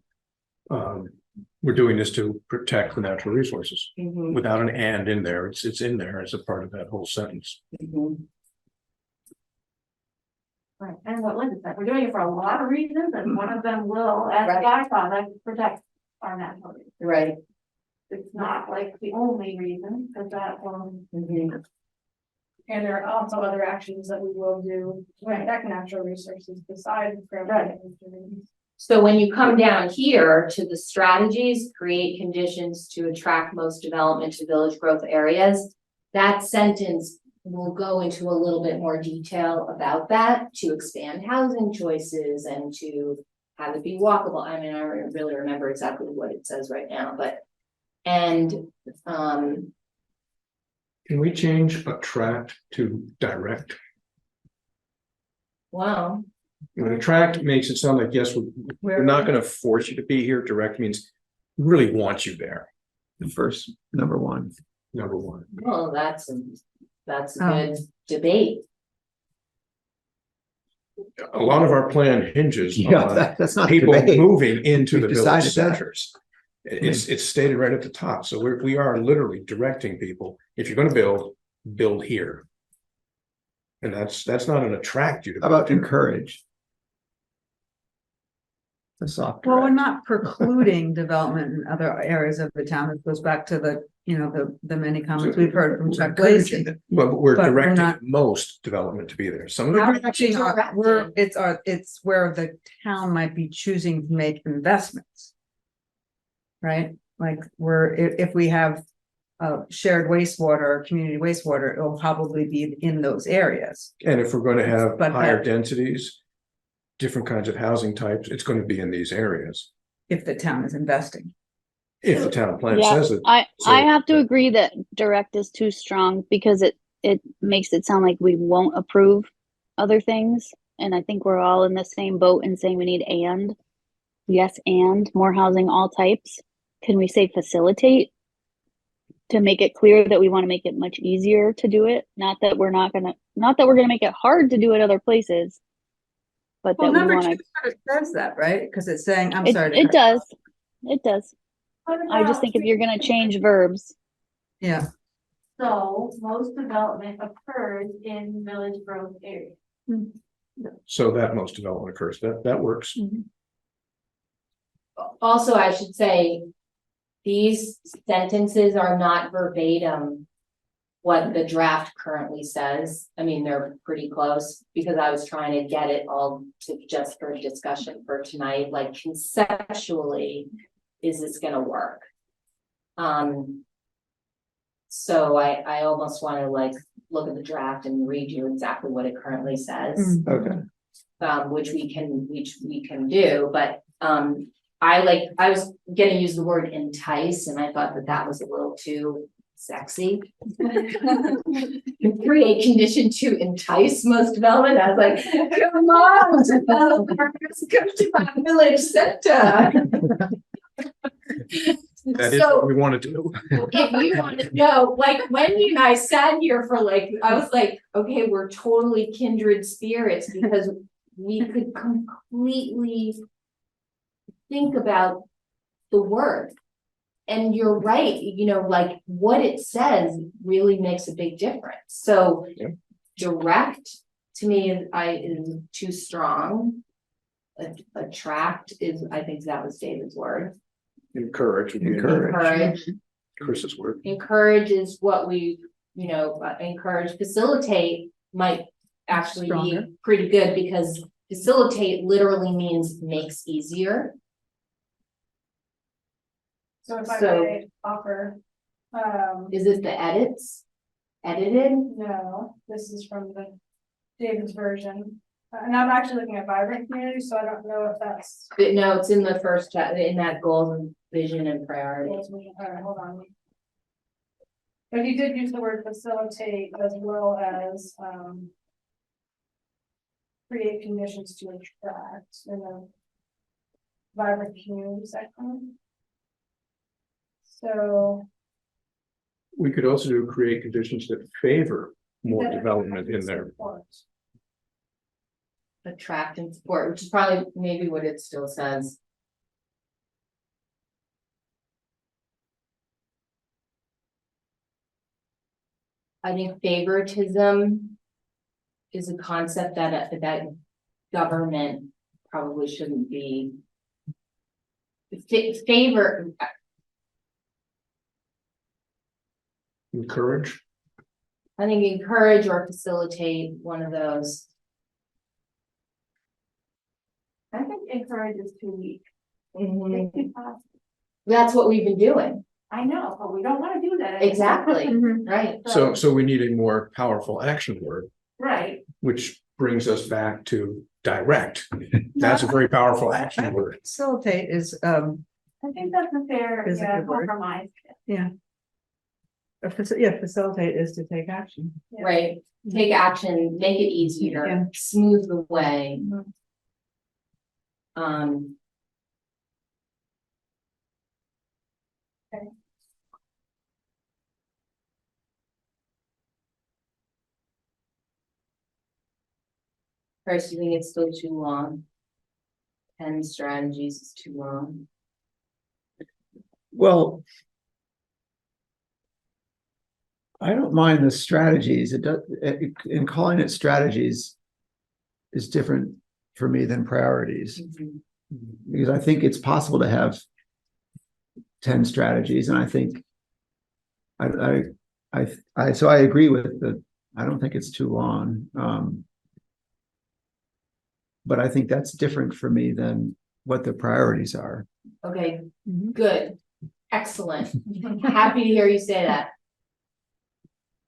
We're doing this to protect the natural resources without an and in there. It's in there as a part of that whole sentence. Right, and what Linda said, we're doing it for a lot of reasons, and one of them will, as I thought, like protect our natural resources. Right. It's not like the only reason, because that will. Mhm. And there are also other actions that we will do to protect natural resources besides. Right. So when you come down here to the strategies, create conditions to attract most development to village growth areas. That sentence will go into a little bit more detail about that, to expand housing choices and to have it be walkable. I mean, I don't really remember exactly what it says right now, but. And, Can we change attract to direct? well, Attract makes it sound like, yes, we're not gonna force you to be here. Direct means we really want you there, The first, number one. number one. well, that's a Oh. good debate. A lot of our plan hinges Yeah, on that's not people debate. moving into the We've village decided that. centers. It's stated right at the top, so we are literally directing people, if you're gonna build here. And that's not an attract you to. How about build here. encourage? The soft. Well, we're direct. not precluding development in other areas of the town. It goes back to the many comments we've heard from Chuck Blazy. Encouraging it, But we're But we're directing not- most development to be there. Some of How it, are you directing? It's where the town might be choosing to make investments. Right? Like if we have shared wastewater or community wastewater, it'll probably be in those areas. and if we're gonna have But higher that- densities, different kinds of housing types, it's gonna be in these areas. If the town is investing. If the town plan Yeah, says it. I So- have to agree that direct is too strong because it makes it sound like we won't approve other things. And I think we're all in the same boat and saying we need and more housing, all types. Can we say facilitate? To make it clear that we want to make it much easier to do it, not that we're gonna make it hard to do it other places. But Well, that we number wanna, two sort of says that, right? Because it's saying, I'm it, sorry. to it cut- does, it does. What I just about- think if you're gonna change verbs, Yeah, So most development occurs in village growth areas. So that most development occurs, that works. Also, I should say, these sentences are not verbatim what the draft currently says. I mean, they're pretty close, because I was trying to get it all to just for discussion for tonight, like conceptually, is this gonna work? So I almost wanna like look at the draft and read you exactly what it currently says. Okay, Which we can do, but, I was gonna use the word entice, and I thought that was a little too sexy. Create condition to entice most development, I was like, come on, developers, come to my village center. That is So- what we wanna do. If you want to know, like, Wendy and I sat here for I was like, okay, we're totally kindred spirits, because we could completely think about the word. And you're right, you know, like what it says really makes a big difference. So Yeah. direct to me is too strong. Attract is, I think that was David's word. Encourage. would be Encourage. Chris's word. Encourage is what we, you know, encourage. Facilitate might actually Stronger. be pretty good because facilitate literally means makes easier. So if I So- may offer, Is it the edits? Edited? no, this is from the David's version. And I'm actually looking at vibrant community, so I don't know if that's. But no, it's in the first chat, in that goals and vision and priorities. Alright, hold on. But he did use the word facilitate as well as, create conditions to attract in the vibrant community section. So. We could also do create conditions that favor more that development in there. support. Attract and support, which is probably maybe what it still says. I think favoritism is a concept that government probably shouldn't be. Favor, Encourage. I think encourage or facilitate, one of those. I think encourage is too weak. That's what we've been doing, I know, but we don't wanna do that. anymore. exactly, right? So we need a more powerful action word, Right, which brings us back to direct. That's a very powerful action word. Facilitate is, I think that's a fair, Is a yeah, good word. compromise. facilitate is to take action. Right, take action, make it easier, Yeah. smooth the way. Mhm. Um. Okay. First, you think it's still too long? 10 strategies is too long. Well, I don't mind the strategies. It does, in calling it strategies is different for me than priorities, because I think it's possible to have 10 strategies, and I think so I agree with I don't think it's too long. But I think that's different for me than what the priorities are. Okay, Mhm. good, excellent, happy to hear you say that.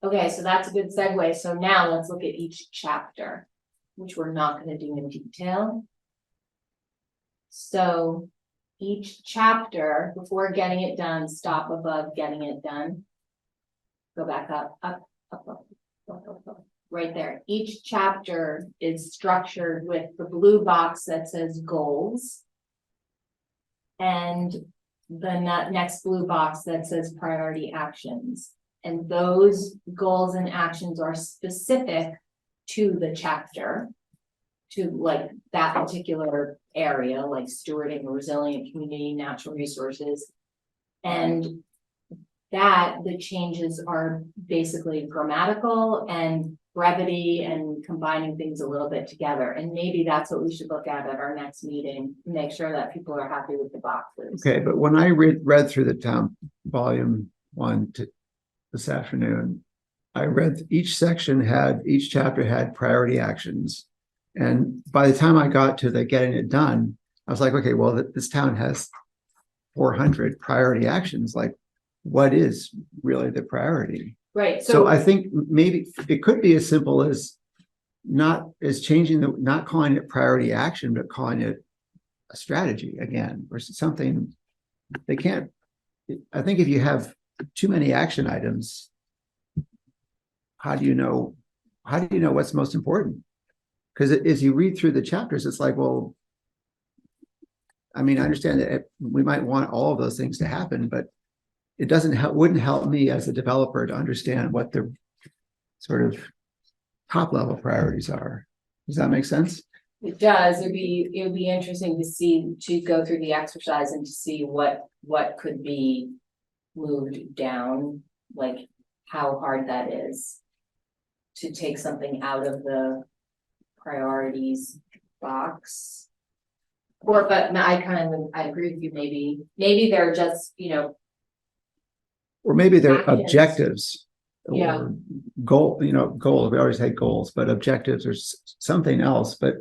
Okay, so that's a good segue, so now let's look at each chapter, which we're not gonna do in detail. So each chapter, before getting it done, stop above getting it done. Go back up, right there. Each chapter is structured with the blue box that says goals. And the next blue box that says priority actions. And those goals and actions are specific to the chapter. To like that particular area, like stewarding a resilient community, natural resources. And that the changes are basically grammatical and brevity and combining things a little bit together. And maybe that's what we should look at our next meeting, make sure that people are happy with the boxes. Okay, but when I read through the town volume 1 this afternoon, I read each chapter had priority actions. And by the time I got to the getting it done, I was like, okay, well, this town has 400 priority actions. Like, what is really the priority? Right, So I think maybe it could be as simple as not calling it priority action, but calling it a strategy again, or something. They can't, I think if you have too many action items, how do you know what's most important? Because as you read through the chapters, it's like, well, I mean, I understand that we might want all of those things to happen, but it wouldn't help me as a developer to understand what the sort of top level priorities are. Does that make sense? it does, it would be interesting to go through the exercise and to see what could be moved down, like how hard that is to take something out of the priorities box. Or, but I agree with you, maybe they're just, Or maybe they're Actions. objectives. Yeah. Or goals, we always had goals, but objectives or something else, but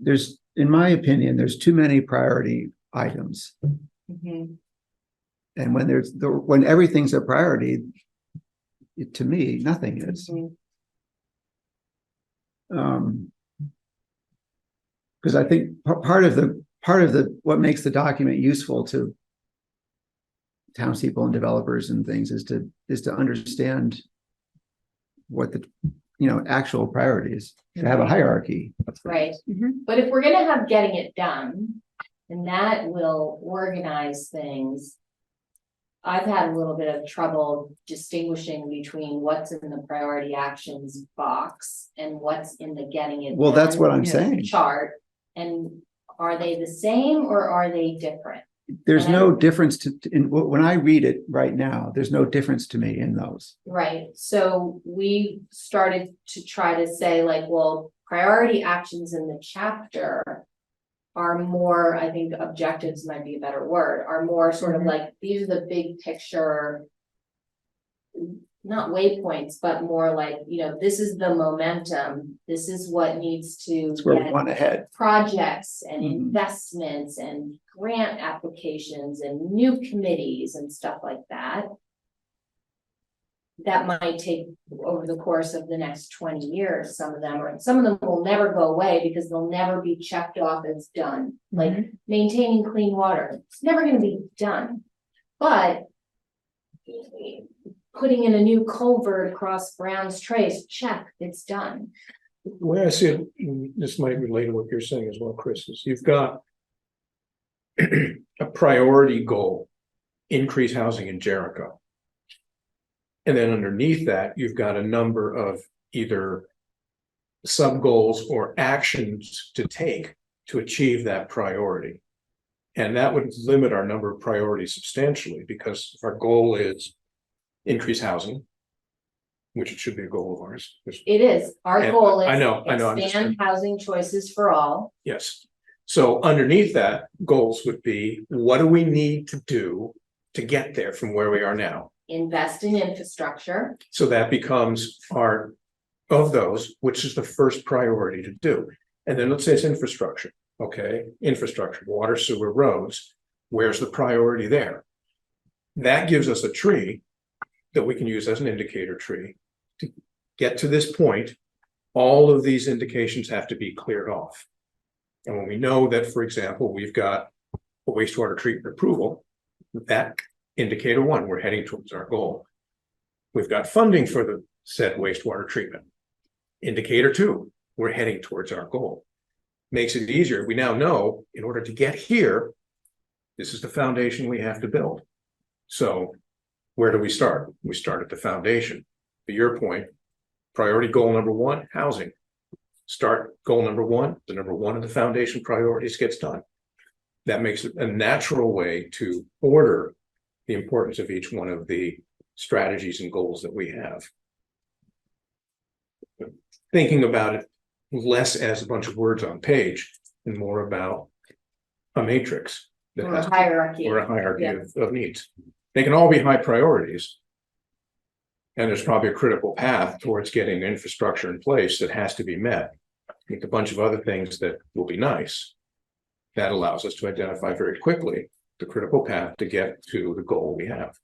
there's, in my opinion, there's too many priority items. mhm, And when everything's a priority, to me, nothing is. mhm. Because I think part of what makes the document useful to townspeople and developers and things is to understand what the actual priorities, to have a hierarchy. Right, Mhm. but if we're gonna have getting it done, and that will organize things. I've had a little bit of trouble distinguishing between what's in the priority actions box and what's in the getting it Well, that's done what I'm Yes. saying. chart. And are they the same or are they different? There's And no difference when I read it right now, there's no difference to me in those. Right, so we started to try to say like, well, priority actions in the chapter are more, I think objectives might be a better word, are more sort of Mhm. like, these are the big picture. Not waypoints, but more like, this is the momentum, this is what needs to It's where we get want to head. projects and Mhm. investments and grant applications and new committees and stuff like that. That might take over the course of the next 20 years, some of them will never go away because they'll never be checked off as done. Like maintaining clean water, it's never gonna be done. But putting in a new culvert across Brown's Trace, check, it's done. The way I see it, and this might relate to what you're saying as well, Chris, is you've got a priority goal, increase housing in Jericho. And then underneath that, you've got a number of either sub goals or actions to take to achieve that priority. And that would limit our number of priorities substantially, because if our goal is increase housing, which it should be a goal of ours. It is, our And goal is I know, I'm just- expand housing choices for all. Yes. So underneath that, goals would be, what do we need to do to get there from where we are now? Invest in infrastructure, So that becomes of those, which is the first priority to do. And then let's say it's infrastructure, okay? Infrastructure, water, sewer, roads. Where's the priority there? That gives us a tree that we can use as an indicator tree. To get to this point, all of these indications have to be cleared off. And when we know that, for example, we've got a wastewater treatment approval, that indicator one, we're heading towards our goal. We've got funding for the said wastewater treatment. Indicator two, we're heading towards our goal. Makes it easier. We now know in order to get here, this is the foundation we have to build. So where do we start? We start at the foundation. To your point, priority goal number one, housing. Start goal number one, the number one of the foundation priorities gets done. That makes it a natural way to order the importance of each one of the strategies and goals that we have. Thinking about it less as a bunch of words on page and more about a matrix that or has a hierarchy. or a hierarchy Yeah. of needs. They can all be high priorities. And there's probably a critical path towards getting infrastructure in place that has to be met. With a bunch of other things that will be nice. That allows us to identify very quickly the critical path to get to the goal we have.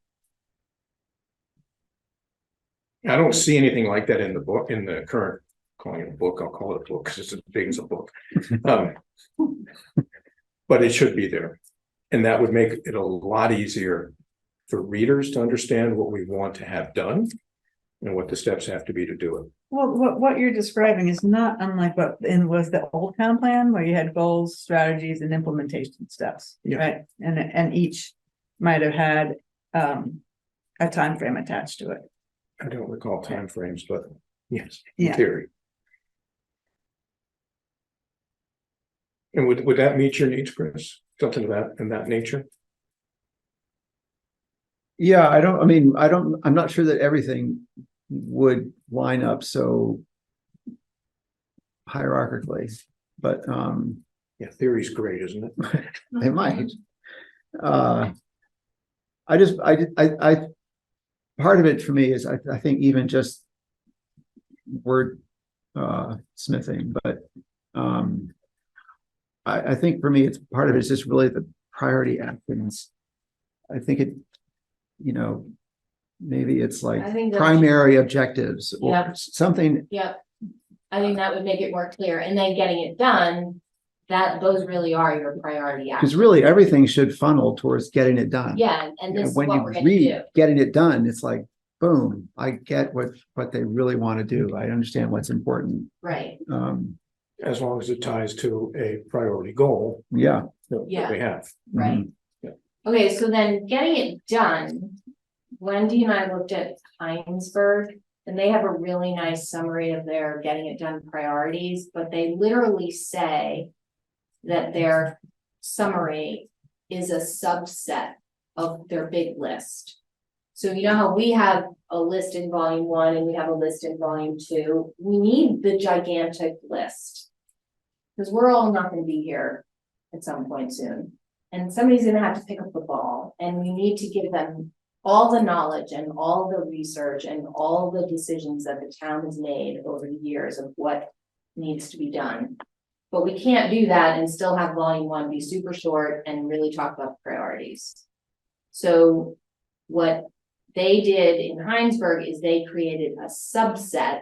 I don't see anything like that in the book, in the current, calling it a book, I'll call it a book because it's as big as a book. But it should be there. And that would make it a lot easier for readers to understand what we want to have done and what the steps have to be to do it. Well, what you're describing is not unlike what was the old town plan, where you had goals, strategies, and implementation steps, Yeah. right? And each might have had a time frame attached to it. I don't recall timeframes, but yes, Yeah. in theory. And would that meet your needs, Chris? Something of that in that nature? Yeah, I'm not sure that everything would line up so hierarchically, but Yeah, theory's great, isn't it? they might. I part of it for me is I think even just word smithing, but I think for me it's part of it is just really the priority actions. I think it, maybe it's like I think that- primary objectives or Yeah. something. Yep. I think that would make it more clear, and then getting it done, those really are your priority Because actions. really everything should funnel towards getting it done. Yeah, and this is When what you we're gonna do. read getting it done, it's like, boom, I get what they really want to do. I understand what's important. Right, As long as it ties to a priority goal Yeah. that Yeah. we have. right. Yeah. Okay, so then getting it done, Wendy and I looked at Heinsberg, and they have a really nice summary of their getting it done priorities, but they literally say that their summary is a subset of their big list. So you know how we have a list in volume 1 and we have a list in volume 2, we need the gigantic list. Because we're all not gonna be here at some point soon. And somebody's gonna have to pick up the ball, and we need to give them all the knowledge and all the research and all the decisions that the town has made over the years of what needs to be done. But we can't do that and still have volume 1 be super short and really talk about priorities. So what they did in Heinsberg is they created a subset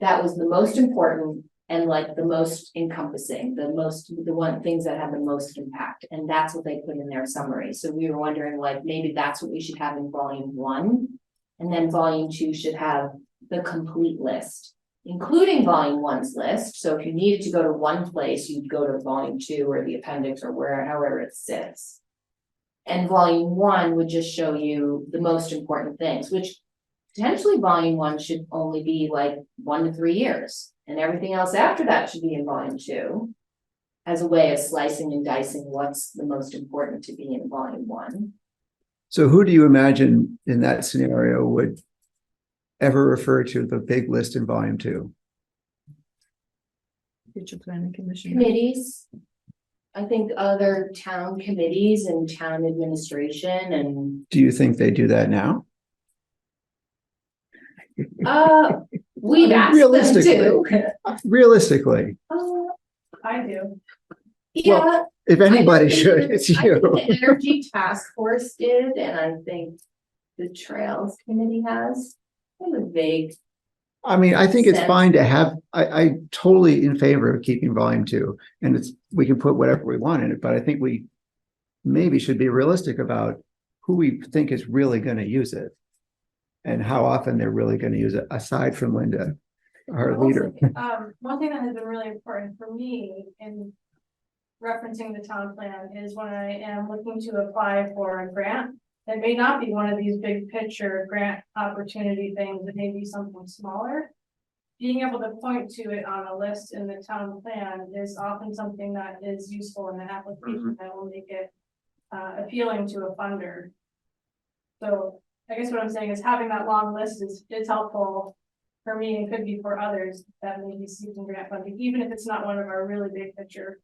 that was the most important and like the most encompassing, things that have the most impact, and that's what they put in their summary. So we were wondering, like, maybe that's what we should have in volume 1, and then volume 2 should have the complete list, including volume 1's list. So if you needed to go to one place, you'd go to volume 2 or the appendix or however it sits. And volume 1 would just show you the most important things, which potentially volume 1 should only be like 1 to 3 years. And everything else after that should be in volume 2 as a way of slicing and dicing what's the most important to be in volume 1. So who do you imagine in that scenario would ever refer to the big list in volume 2? Future planning commission. Committees. I think other town committees and town administration and Do you think they do that now? we've asked them Realistically. to. Realistically, I do. Yeah. if anybody I think should, it's I think you. the Energy Task Force did, and I think the Trails Committee has. I have a vague. I mean, I think it's Sense. fine to have, I totally in favor of keeping volume 2, and we can put whatever we want in it, but I think we maybe should be realistic about who we think is really going to use it and how often they're really going to use it, aside from Linda, our leader. One thing that has been really important for me in referencing the town plan is when I am looking to apply for a grant. That may not be one of these big picture grant opportunity things, it may be something smaller. Being able to point to it on a list in the town plan is often something that is useful in the application that will make it appealing to a funder. So I guess what I'm saying is having that long list is helpful for me and could be for others that may be seeking grant funding, even if it's not one of our really big picture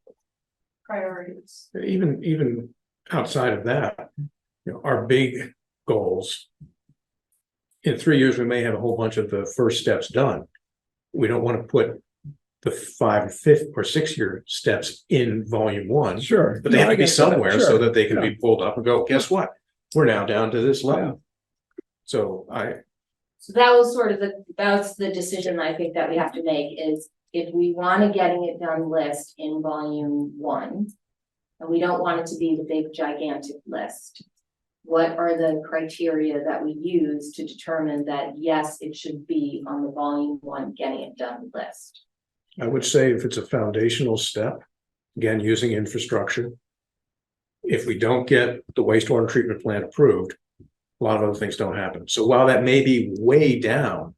priorities. Even outside of that, our big goals. In 3 years, we may have a whole bunch of the first steps done. We don't want to put the 5, 5th, or 6-year steps in volume 1. Sure. But they have to be somewhere so Sure. that they can Yeah. be pulled up and go, guess what? We're now down to this level. So So that was sort of that's the decision I think that we have to make is if we want a getting it done list in volume 1. And we don't want it to be the big gigantic list. What are the criteria that we use to determine that, yes, it should be on the volume 1 getting it done list? I would say if it's a foundational step, again, using infrastructure. If we don't get the wastewater treatment plant approved, a lot of other things don't happen. So while that may be way down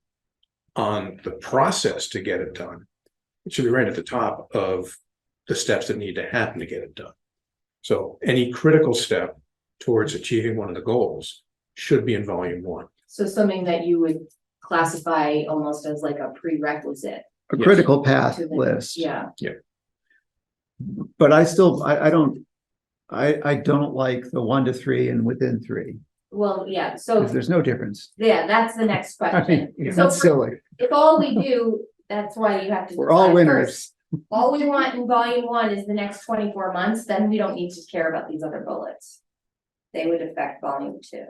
on the process to get it done, it should be right at the top of the steps that need to happen to get it done. So any critical step towards achieving one of the goals should be in volume one. So something that you would classify almost as like a prerequisite A Yes. critical path to the, list. yeah. But I still, I don't like the 1 to 3 and within 3, Well, yeah, so, because there's no difference. yeah, that's the next I question. mean, So that's for- silly. If all we do, that's why you have to. We're all decide winners. first. All we want in volume 1 is the next 24 months, then we don't need to care about these other bullets. They would affect volume 2.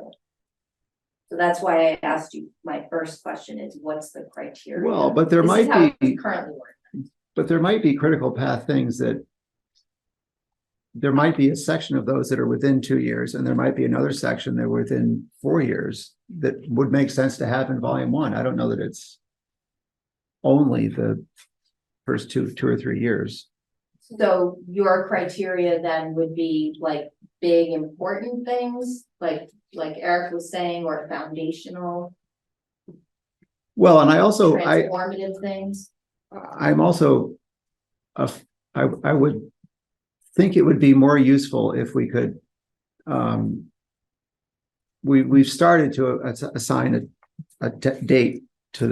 So that's why I asked you, my first question is, what's the criteria? Well, but there This is might how be, it's currently working. but there might be critical path things that there might be a section of those that are within 2 years, and there might be another section that are within 4 years that would make sense to have in volume 1. I don't know that it's only the first two or 3 years. So your criteria then would be like big important things, like Eric was saying, or foundational, Well, and I also, transformative things. I'm also, I would think it would be more useful if we could, we've started to assign a date to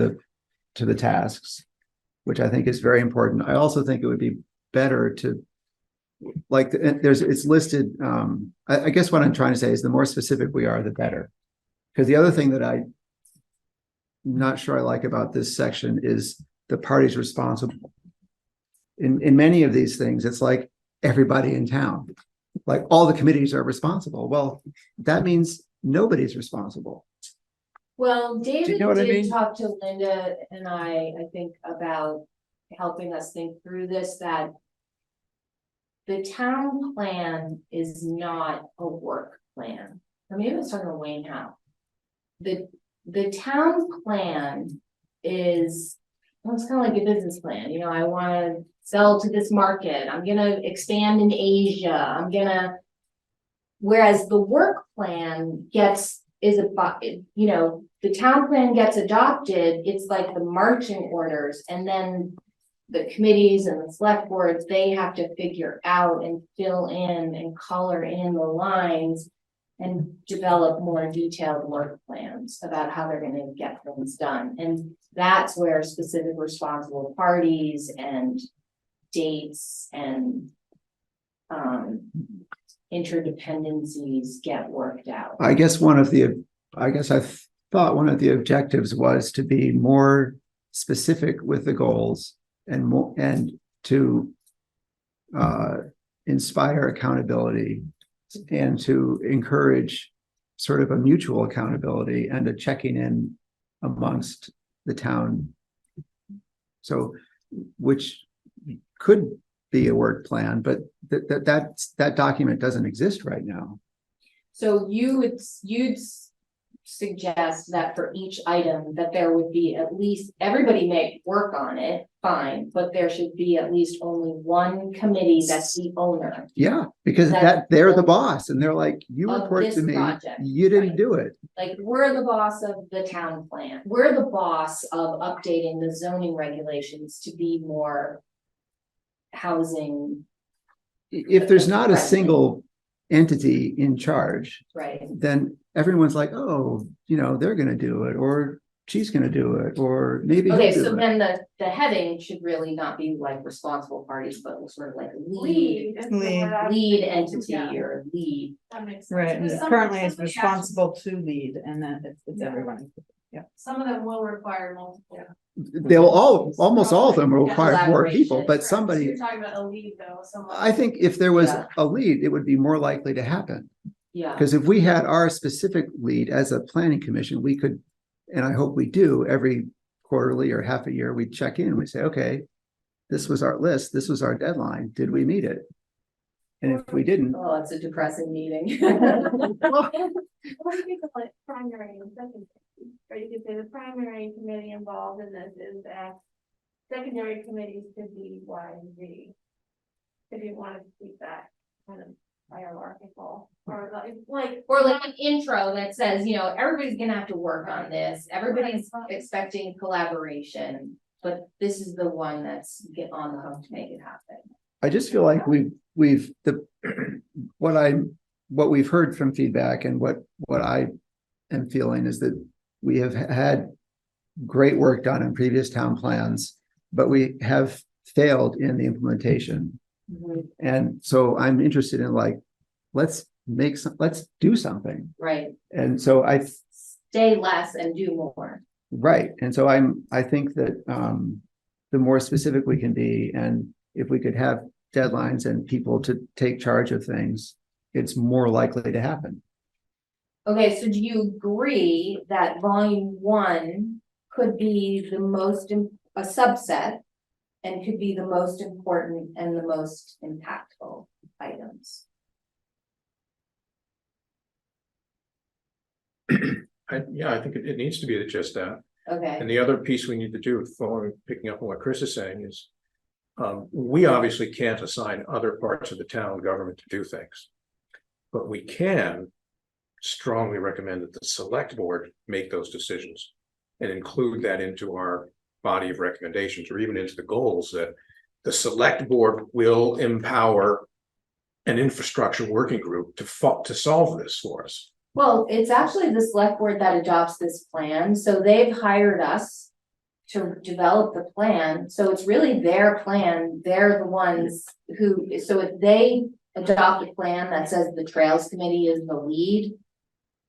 the tasks, which I think is very important. I also think it would be better to, like, it's listed, I guess what I'm trying to say is the more specific we are, the better. Because the other thing that I'm not sure I like about this section is the parties responsible. In many of these things, it's like everybody in town, like all the committees are responsible. Well, that means nobody's responsible. Well, David know what I did mean? talk to Linda and I think about helping us think through this, that the town plan is not a work plan. Or maybe I was talking to Wayne Howe. The town plan is, well, it's kind of like a business plan, you know, I wanna sell to this market, I'm gonna expand in Asia, I'm gonna. Whereas the work plan you know, the town plan gets adopted, it's like the marching orders, and then the committees and the select boards, they have to figure out and fill in and color in the lines and develop more detailed work plans about how they're gonna get things done. And that's where specific responsible parties and dates and interdependencies get worked out. I guess I thought one of the objectives was to be more specific with the goals and to inspire accountability and to encourage sort of a mutual accountability and a checking in amongst the town. So, which could be a work plan, but that document doesn't exist right now. So you'd suggest that for each item that there would be at least, everybody may work on it, fine, but there should be at least only one committee that's the owner. Yeah, because they're the boss and they're like, you Of report this to me, project, you didn't right. do it. Like, we're the boss of the town plan, we're the boss of updating the zoning regulations to be more housing, If there's not a Right. single entity in charge, right? then everyone's like, oh, they're gonna do it, or she's gonna do it, or maybe he'll Okay, do so it. then the heading should really not be like responsible parties, but sort of like lead Lead. entity Yeah. or lead. That makes sense. Right, Because some- currently it's some of the responsible to lead, and then it's Yeah. everyone. actions- Some of them will require multiple. Almost all of them will require more people, Collaboration. but So somebody, you're talking about a lead though, someone. I think if there was Yeah. a lead, it would be more likely to happen. Yeah, Because if we had our specific lead as a planning commission, we could, and I hope we do, every quarterly or half a year, we check in, we say, okay, this was our list, this was our deadline, did we meet it? And if we didn't, oh, it's a depressing meeting. Or you could call it primary and secondary, or you could say the primary committee involved in this is X. Secondary committees could be Y and Z. If you wanted to keep that kind of hierarchical, or like. Or like an intro that says, everybody's gonna have to work on this, everybody's expecting collaboration. But this is the one that's get on the hook to make it happen. I just feel like what we've heard from feedback and what I am feeling is that we have had great work done in previous town plans, but we have failed in the implementation. Mhm. And so I'm interested in like, let's do something. Right, And so stay less and do more. right. And so I think that the more specific we can be, and if we could have deadlines and people to take charge of things, it's more likely to happen. Okay, so do you agree that volume one could be the most, a subset? And could be the most important and the most impactful items? I think it needs to be just that. Okay, And the other piece we need to do, picking up on what Chris is saying, is we obviously can't assign other parts of the town government to do things. But we can strongly recommend that the select board make those decisions and include that into our body of recommendations, or even into the goals, that the select board will empower an infrastructure working group to solve this for us. well, it's actually the select board that adopts this plan, so they've hired us to develop the plan, so it's really their plan, they're the ones who, so if they adopt a plan that says the Trails Committee is the lead,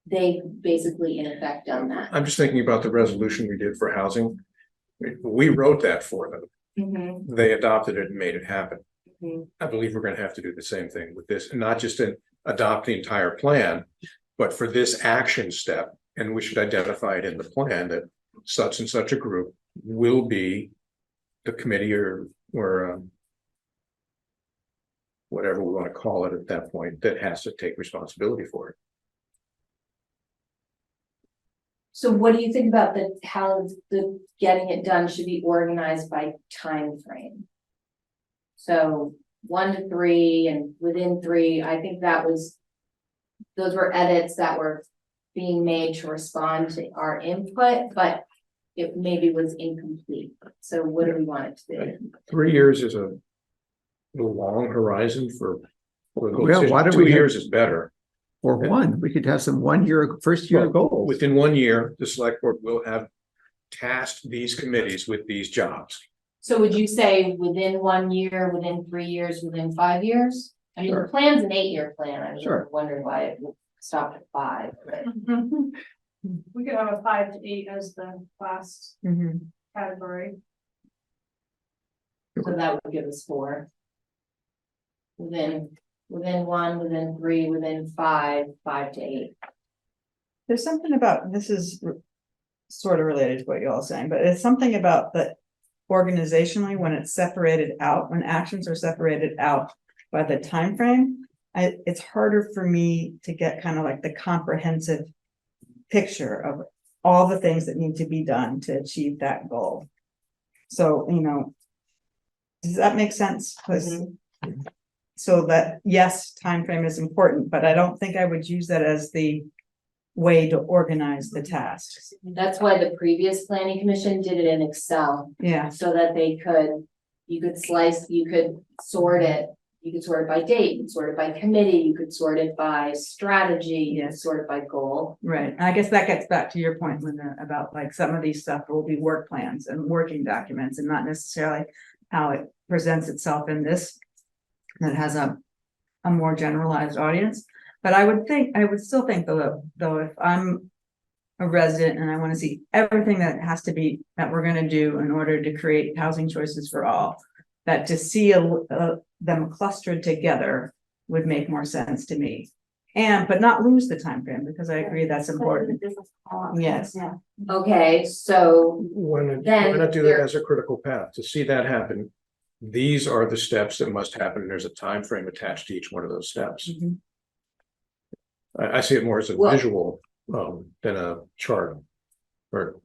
they basically in effect done that. I'm just thinking about the resolution we did for housing. We wrote that for them. Mhm, They adopted it and made it happen. mhm. I believe we're gonna have to do the same thing with this, and not just adopt the entire plan, but for this action step, and we should identify it in the plan that such and such a group will be the committee or whatever we want to call it at that point, that has to take responsibility for it. So what do you think about how the getting it done should be organized by time frame? So 1 to 3 and within 3, I think those were edits that were being made to respond to our input, but it maybe was incomplete. So what do we want it to be? 3 years is a long horizon for. Well, why don't 2 we have- years is better. Or one, we could have some first year Well, goals. Within 1 year, the select board will have tasked these committees with these jobs. So would you say within 1 year, within 3 years, within 5 years? I mean, the Sure. plan's an 8-year plan. I was Sure. wondering why it stopped at 5, but. We could have a 5 to 8 as the last Mhm. category. So that would give us 4. Within 1, within 3, within 5, 5 to 8. There's something about, this is sort of related to what you're all saying, but it's something about the organizationally, when it's separated out, when actions are separated out by the time frame, it's harder for me to get kind of like the comprehensive picture of all the things that need to be done to achieve that goal. So, does that make sense? 'Cause so that, yes, time frame is important, but I don't think I would use that as the way to organize the tasks. That's why the previous planning commission did it in Excel, Yeah, so that you could sort it. You could sort it by date, you could sort it by committee, you could sort it by strategy, you could Yes. sort it by goal. right. I guess that gets back to your point, Linda, about like some of these stuff will be work plans and working documents and not necessarily how it presents itself in this. That has a more generalized audience. But I would still think though, if I'm a resident and I want to see everything that that we're gonna do in order to create housing choices for all, that to see them clustered together would make more sense to me. But not lose the time frame, because I agree that's important. Yes. Yeah. Okay, so Why Then not do that there- as a critical path? To see that happen, these are the steps that must happen. There's a time frame attached to each one of those steps. Mhm. I see it more as a Well- visual than a chart or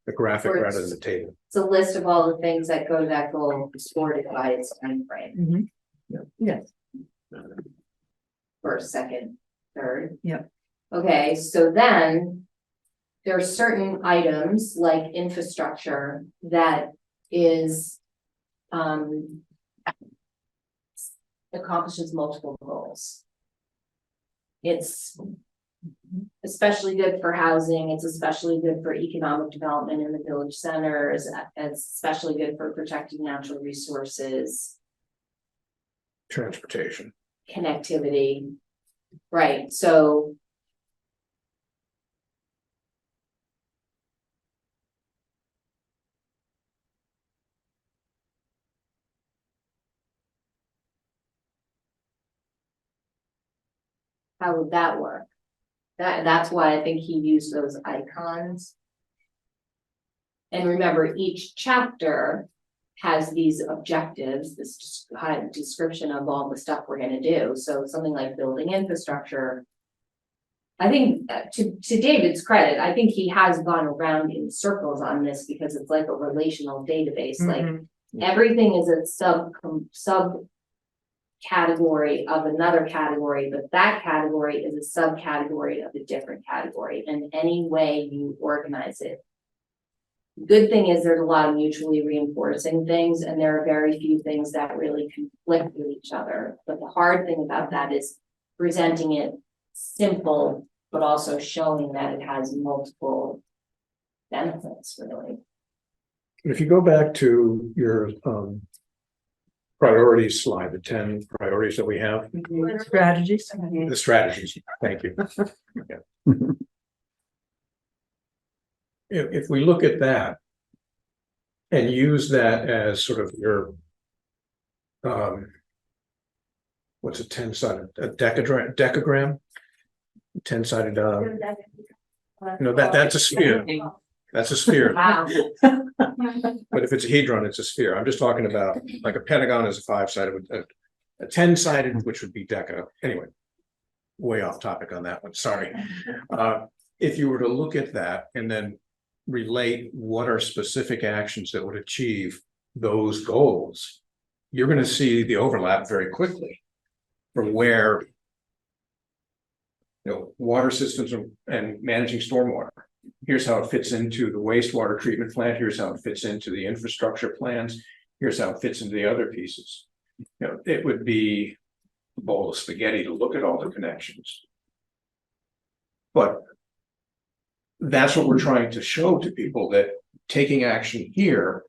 a graphic Or rather it's- than a table. it's a list of all the things that go to that goal, sorted by its time frame. Mhm. Yes, First, second, third. Yep. Okay, so then. There are certain items like infrastructure that is. Accomplishes multiple goals. It's especially good for housing, it's especially good for economic development in the village centers, it's especially good for protecting natural resources, Transportation. connectivity. Right, so. How would that work? That's why I think he used those icons. And remember, each chapter has these objectives, this kind of description of all the stuff we're gonna do, so something like building infrastructure. I think, to David's credit, I think he has gone around in circles on this because it's like a relational database, like everything is a sub category of another category, but that category is a subcategory of a different category, and any way you organize it. Good thing is there's a lot of mutually reinforcing things, and there are very few things that really conflict with each other. But the hard thing about that is presenting it simple, but also showing that it has multiple benefits, really. If you go back to your priorities slide, the 10 priorities that we have, Strategies. the strategies, thank you. Yeah. If we look at that and use that as sort of your what's a 10-sided, a decagram, 10-sided, that's a sphere. That's a sphere. Wow. But if it's a hedron, it's a sphere. I'm just talking about like a pentagon is a 5-sided, a 10-sided, which would be deca. Anyway, way off topic on that one. Sorry. If you were to look at that and then relate what are specific actions that would achieve those goals, you're going to see the overlap very quickly from where, water systems and managing stormwater. Here's how it fits into the wastewater treatment plant. Here's how it fits into the infrastructure plans. Here's how it fits into the other pieces. It would be a bowl of spaghetti to look at all the connections. But that's what we're trying to show to people, that taking action here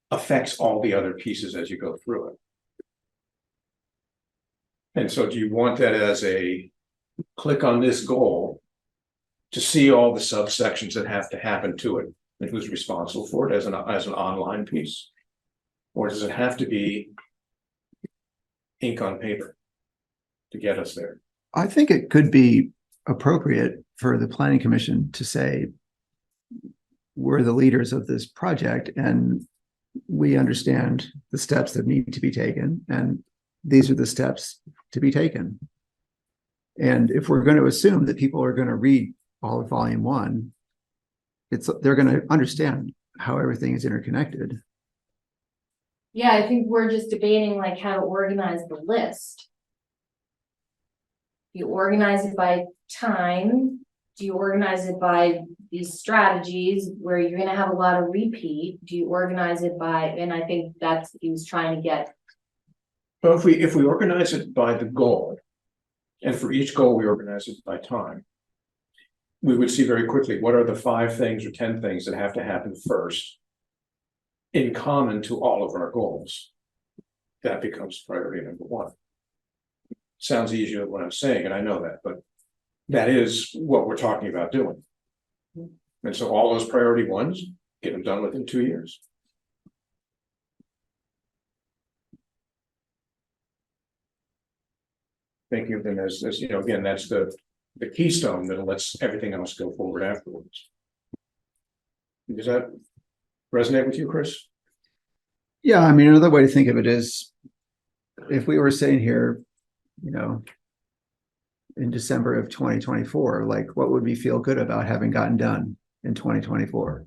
affects all the other pieces as you go through it. And so do you want that as a click on this goal to see all the subsections that have to happen to it and who's responsible for it as an online piece? Or does it have to be ink on paper to get us there? I think it could be appropriate for the planning commission to say, we're the leaders of this project and we understand the steps that need to be taken, and these are the steps to be taken. And if we're going to assume that people are going to read all of volume 1, they're going to understand how everything is interconnected. Yeah, I think we're just debating like how to organize the list. You organize it by time. Do you organize it by these strategies where you're gonna have a lot of repeat? Do you organize it by, and I think that's, he was trying to get. Well, if we organize it by the goal, and for each goal we organize it by time, we would see very quickly what are the 5 things or 10 things that have to happen first in common to all of our goals. That becomes priority number 1. Sounds easier than what I'm saying, and I know that, but that is what we're talking about doing. And so all those priority ones, get them done within 2 years. Thank you. Then as again, that's the keystone that lets everything else go forward afterwards. Does that resonate with you, Chris? Yeah, I mean, another way to think of it is, if we were sitting here, in December of 2024, like what would we feel good about having gotten done in 2024?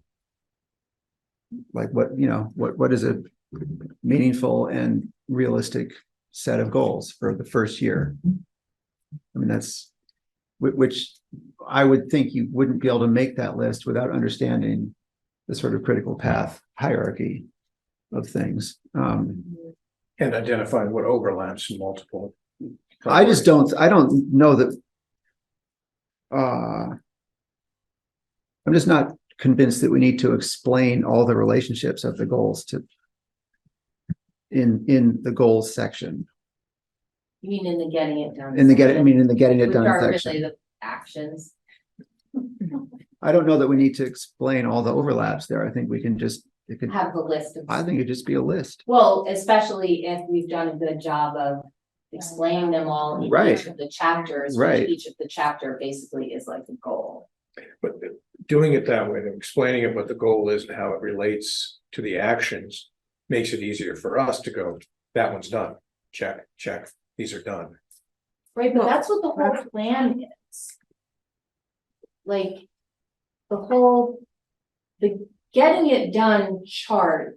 Like what is a meaningful and realistic set of goals for the first year? I mean, that's which I would think you wouldn't be able to make that list without understanding the sort of critical path hierarchy of things. And identifying what overlaps in multiple. I don't know that. I'm just not convinced that we need to explain all the relationships of the goals in the goals section. You mean in the getting it done? In the getting it Which done are really section. the actions. I don't know that we need to explain all the overlaps there. I think we can just, it could, Have the list of. I think it'd just be a list. Well, especially if we've done a good job of explaining them all in Right. each of the chapters. Right. Which each of the chapter basically is like a goal. But doing it that way, explaining it what the goal is and how it relates to the actions makes it easier for us to go, that one's done. Check, check, these are done. Right, but that's what the whole plan is. Like, the getting it done chart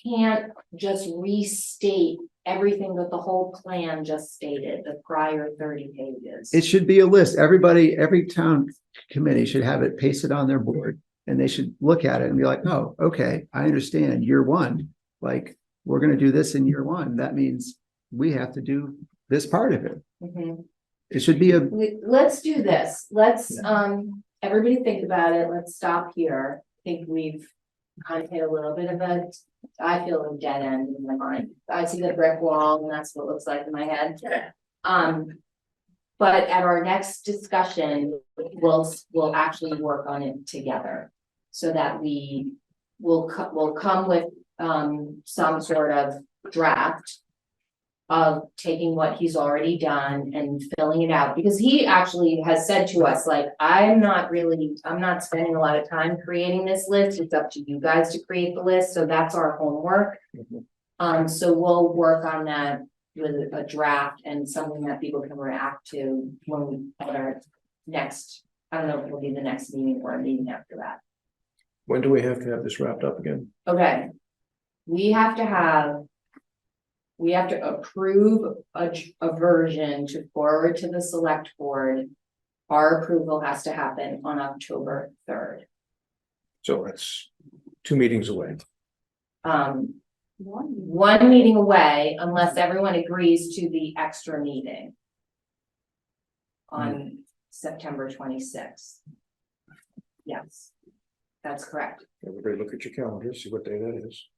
can't just restate everything that the whole plan just stated, the prior 30 pages. It should be a list. Every town committee should have it pasted on their board. And they should look at it and be like, oh, okay, I understand year one. Like, we're gonna do this in year one. That means we have to do this part of it. Mhm. It should be a, Let's do this. Let's, everybody think about it. Let's stop here. I think we've kind of hit a little bit of I feel a dead end in my mind. I see the brick wall and that's what it looks like in my head. But at our next discussion, we'll actually work on it together. So that we will come with, some sort of draft of taking what he's already done and filling it out, because he actually has said to us, like, I'm not spending a lot of time creating this list. It's up to you guys to create the list. So that's our homework. So we'll work on that with a draft and something that people can react to when we at our next, I don't know if it'll be the next meeting or a meeting after that. When do we have to have this wrapped up again? Okay. We have to approve a version to forward to the select board. Our approval has to happen on October 3rd. So that's 2 meetings away. One meeting away unless everyone agrees to the extra meeting on September 26th. Yes, that's correct. Everybody look at your calendar, see what day that is.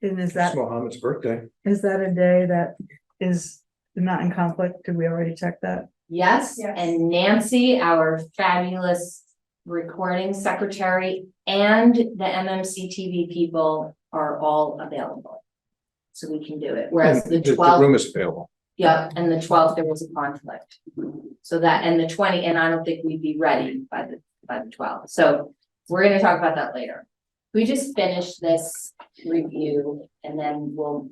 And is It's Mohammed's birthday. that a day that is not in conflict? Did we already check that? Yes, Yes. and Nancy, our fabulous recording secretary, and the MMC TV people are all available. So we can do it, whereas And the the 12th, room is available. yeah, and the 12th, there was a conflict. So that, and the 20, and I don't think we'd be ready by the 12th, so we're gonna talk about that later. We just finish this review and then we'll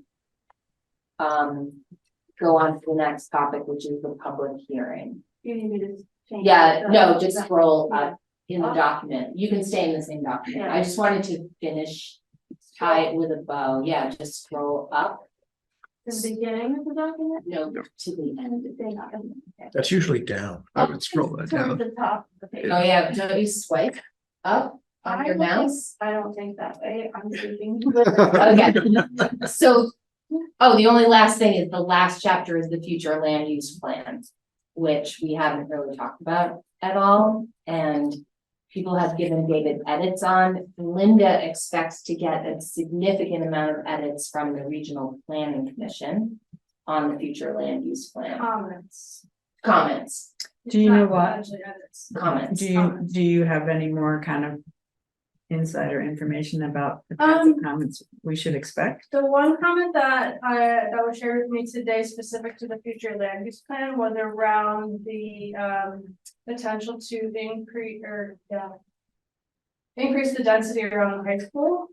go on to the next topic, which is the public hearing. You need me to change. Yeah, that? no, just scroll up in the document. You can stay in the same document. Yeah. I just wanted to finish, tie it with a bow. Yeah, just scroll up, The beginning of the document? no, to the end. Okay. That's usually down. I would scroll that down. Towards the top of the page. Oh, yeah, don't you swipe up on your mouse? I don't think that way. I'm thinking. Okay, so, the only last thing is the last chapter is the future land use plan, which we haven't really talked about at all, and people have given David edits on. Linda expects to get a significant amount of edits from the Regional Planning Commission on the future land use plan. Comments, Do you know Not what? actually edits. comments. Do you have any more kind of insider information about the kinds of comments we should expect? The one comment that was shared with me today specific to the future land use plan was around the potential to increase the density around the high school.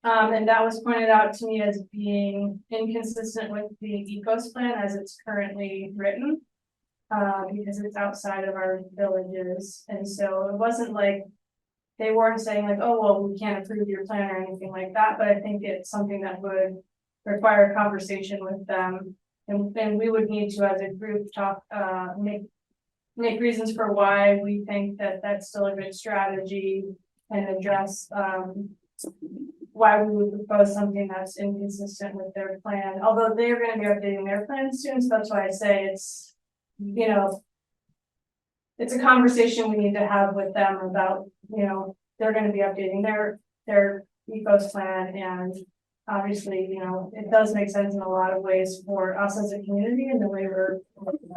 And that was pointed out to me as being inconsistent with the ECOS plan as it's currently written. Because it's outside of our villages, and so it wasn't like they weren't saying like, oh, well, we can't approve your plan or anything like that, but I think it's something that would require a conversation with them. And we would need to, as a group, talk, make reasons for why we think that that's still a good strategy and address, why we would propose something that's inconsistent with their plan, although they're gonna be updating their plan soon, so that's why I say you know. It's a conversation we need to have with them about, you know, they're gonna be updating their ethos plan and. Obviously, you know, it does make sense in a lot of ways for us as a community and the way the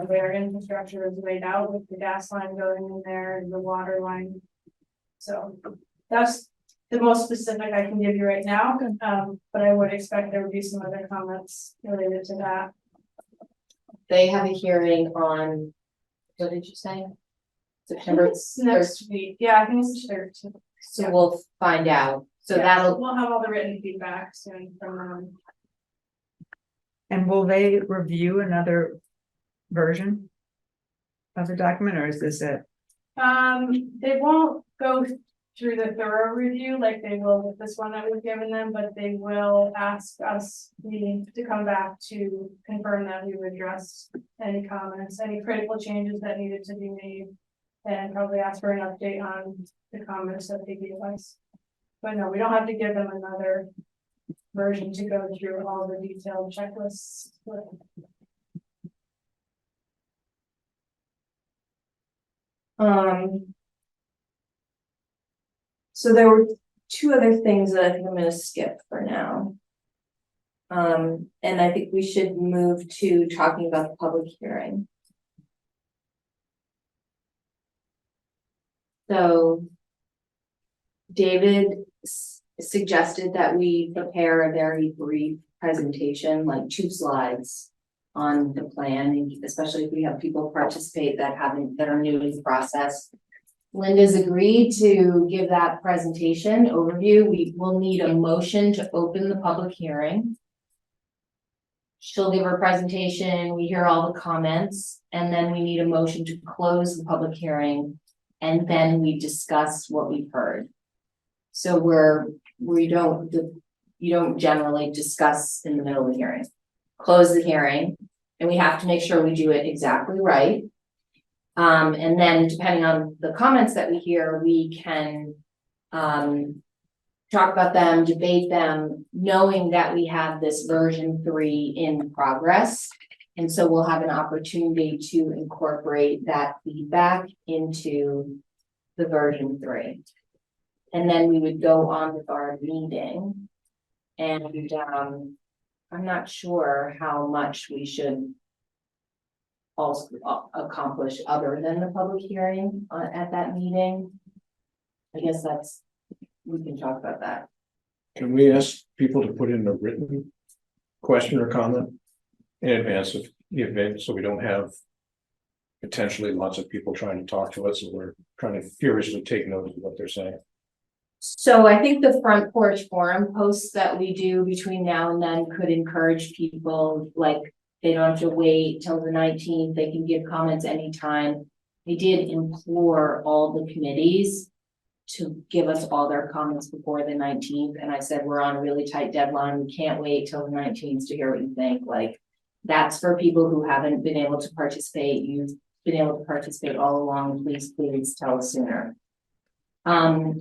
way our infrastructure is laid out with the gas line going in there and the water line. So that's the most specific I can give you right now, but I would expect there would be some other comments related to that. They have a hearing on, what did you say? September It's next week, yeah, I think it's 13th. So we'll find out. So that'll, We'll have all the written feedback soon from them. And will they review another version of the document, or is this it? They won't go through the thorough review like they will with this one that we've given them, but they will ask us to come back to confirm that we've addressed any comments, any critical changes that needed to be made. And probably ask for an update on the comments that they gave us. But no, we don't have to give them another version to go through all the detailed checklists. so there were two other things that I think I'm gonna skip for now. And I think we should move to talking about the public hearing. So David suggested that we prepare a very brief presentation, like 2 slides on the plan, especially if we have people participate that are new to the process. Linda's agreed to give that presentation overview. We will need a motion to open the public hearing. She'll give her presentation, we hear all the comments, and then we need a motion to close the public hearing. And then we discuss what we've heard. So you don't generally discuss in the middle of the hearing. Close the hearing, and we have to make sure we do it exactly right. And then depending on the comments that we hear, we can talk about them, debate them, knowing that we have this version 3 in progress. And so we'll have an opportunity to incorporate that feedback into the version 3. And then we would go on with our meeting. And I'm not sure how much we should also accomplish other than the public hearing at that meeting. I guess we can talk about that. Can we ask people to put in a written question or comment in advance of the event, so we don't have potentially lots of people trying to talk to us, and we're trying to furiously take notes of what they're saying? So I think the front porch forum posts that we do between now and then could encourage people, like, they don't have to wait till the 19th, they can give comments anytime. We did implore all the committees to give us all their comments before the 19th, and I said, we're on a really tight deadline, we can't wait till the 19th to hear what you think. Like, that's for people who haven't been able to participate. You've been able to participate all along, please tell us sooner. I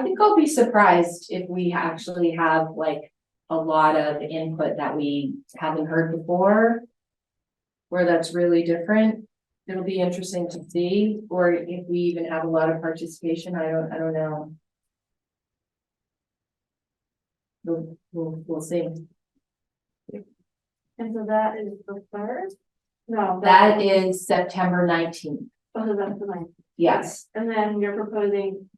think I'll be surprised if we actually have like a lot of input that we haven't heard before, where that's really different. It'll be interesting to see, or if we even have a lot of participation. I don't know. We'll see. And so that is the 3rd? No. That is September 19th. Oh, that's the 9th. Yes, And then you're proposing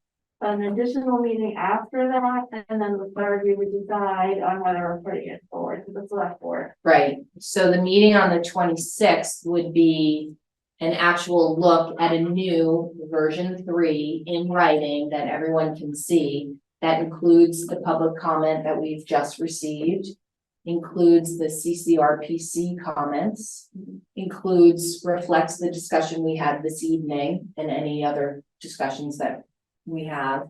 an additional meeting after that, and then the 3rd, we would decide on whether we're putting it forward to the select board. right. So the meeting on the 26th would be an actual look at a new version 3 in writing that everyone can see. That includes the public comment that we've just received, includes the CCRPC comments, reflects the discussion we had this evening and any other discussions that we have.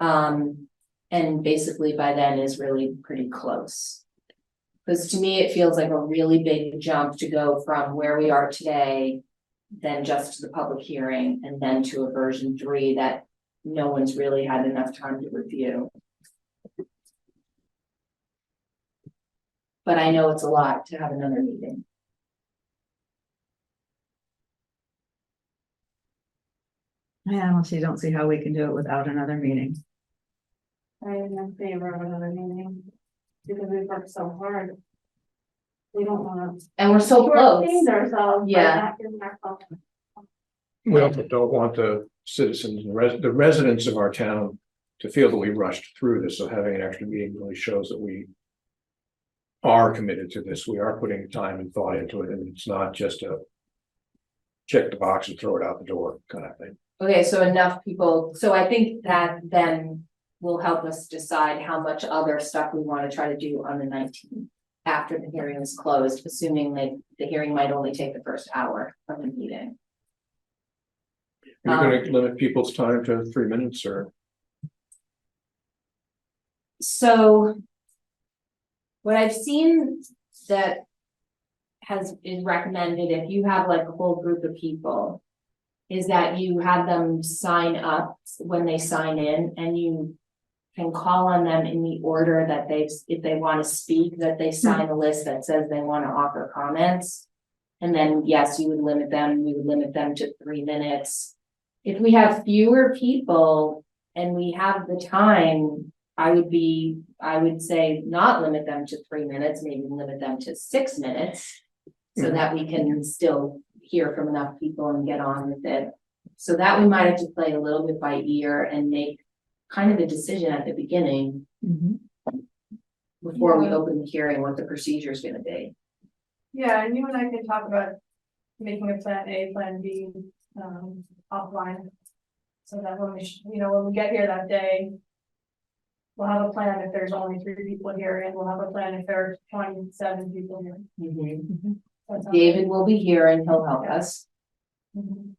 And basically by then is really pretty close. Because to me, it feels like a really big jump to go from where we are today, then just to the public hearing, and then to a version 3 that no one's really had enough time to review. But I know it's a lot to have another meeting. I honestly don't see how we can do it without another meeting. I am in favor of another meeting, because we've worked so hard. We don't wanna. And we're so close. shortchange ourselves by Yeah. not giving ourselves. We also don't want the citizens, the residents of our town to feel that we rushed through this, so having an extra meeting really shows that we are committed to this, we are putting time and thought into it, and it's not just a check the box and throw it out the door kind of thing. Okay, so enough people, so I think that then will help us decide how much other stuff we wanna try to do on the 19th. After the hearing is closed, assuming that the hearing might only take the first hour of the meeting. You're gonna limit people's time to 3 minutes or? So. What I've seen that is recommended, if you have like a whole group of people. Is that you have them sign up when they sign in, and you can call on them in the order that if they want to speak, that they sign a list that says they want to offer comments. And then, yes, we would limit them to 3 minutes. If we have fewer people and we have the time, I would say not limit them to 3 minutes, maybe limit them to 6 minutes. So that we can still hear from enough people and get on with it. So that we might have to play a little bit by ear and make kind of a decision at the beginning before we open the hearing, what the procedure is gonna be. Yeah, and you and I can talk about making a plan A, plan B, offline. So that when when we get here that day. We'll have a plan if there's only 3 people here, and we'll have a plan if there are 27 people here. That's all. David will be here and he'll help us. Mhm.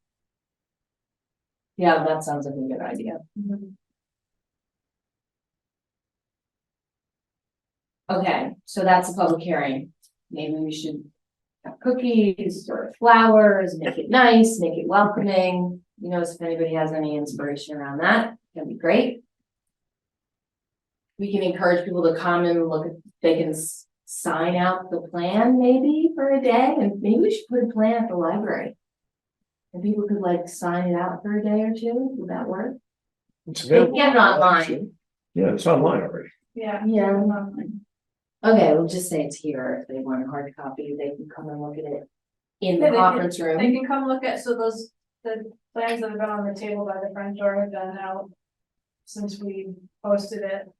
Yeah, that sounds like a good idea. Mhm. Okay, so that's a public hearing. Maybe we should have cookies or flowers, make it nice, make it welcoming. If anybody has any inspiration around that, that'd be great. We can encourage people to come and look, they can sign out the plan maybe for a day, and maybe we should put a plan at the library. And people could like sign it out for a day or two, would that work? It's They available. can get it online. Yeah, it's online already. Yeah. Yeah. Okay, we'll just say it's here, if they want a hard copy, they can come and look at it in the conference They room. can come look at, so the plans that have been on the table by the front door have been out since we posted it.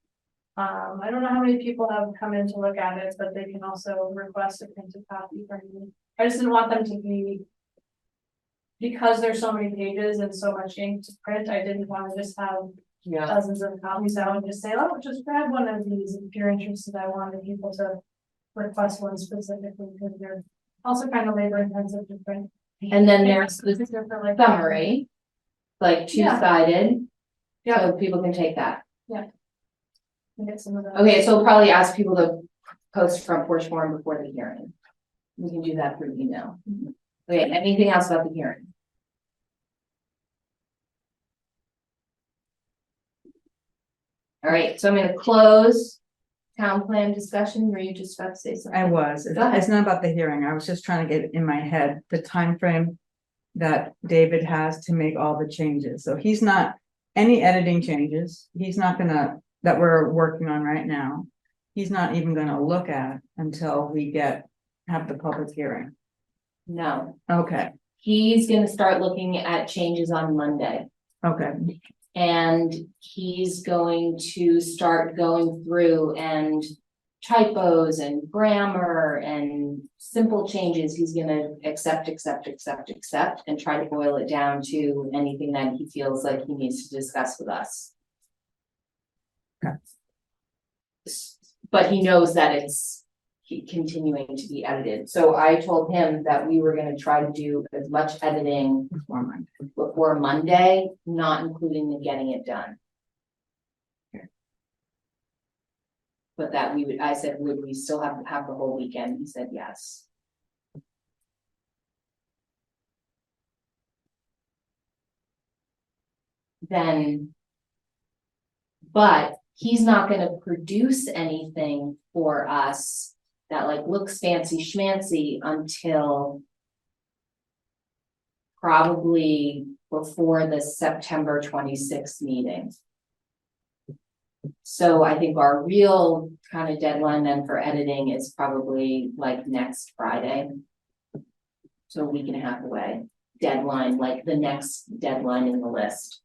I don't know how many people have come in to look at it, but they can also request a printed copy from me. I just didn't want them to be. Because there's so many pages and so much ink to print, I didn't want to just have Yeah, dozens of copies out and just say, oh, just grab one of these if you're interested. I wanted people to request one specifically because they're also kind of labor intensive to print. and then there's the For like summary, like two-sided. Yeah. So people can take that. Get some of that. Okay, so we'll probably ask people to post front porch forum before the hearing. We can do that through email. Okay, anything else about the hearing? All right, so I'm gonna close town plan discussion. Were you just about to say something? I was, Go ahead. it's not about the hearing, I was just trying to get in my head the time frame that David has to make all the changes, so he's not, any editing changes, he's not gonna, that we're working on right now. He's not even gonna look at until we have the public hearing. No, Okay, he's gonna start looking at changes on Monday. okay, And he's going to start going through and typos and grammar and simple changes. He's gonna accept, and try to boil it down to anything that he feels like he needs to discuss with us. Okay. But he knows that it's continuing to be edited. So I told him that we were gonna try to do as much editing before Monday, not including the getting it done. But that I said, would we still have the whole weekend? He said, yes. Then. But he's not gonna produce anything for us that like looks fancy schmancy until probably before the September 26th meeting. So I think our real kind of deadline then for editing is probably like next Friday. So a week and a half away, deadline, like the next deadline in the list.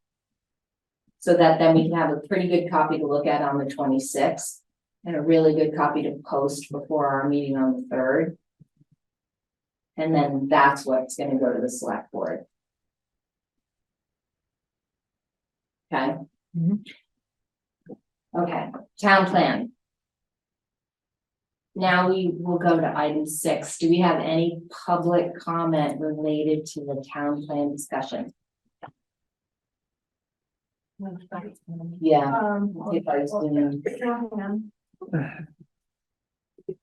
So that then we can have a pretty good copy to look at on the 26th and a really good copy to post before our meeting on the 3rd. And then that's what's gonna go to the select board. Okay. Mhm. Okay, town plan. Now we will go to item 6. Do we have any public comment related to the town plan discussion? Yeah. If I was doing-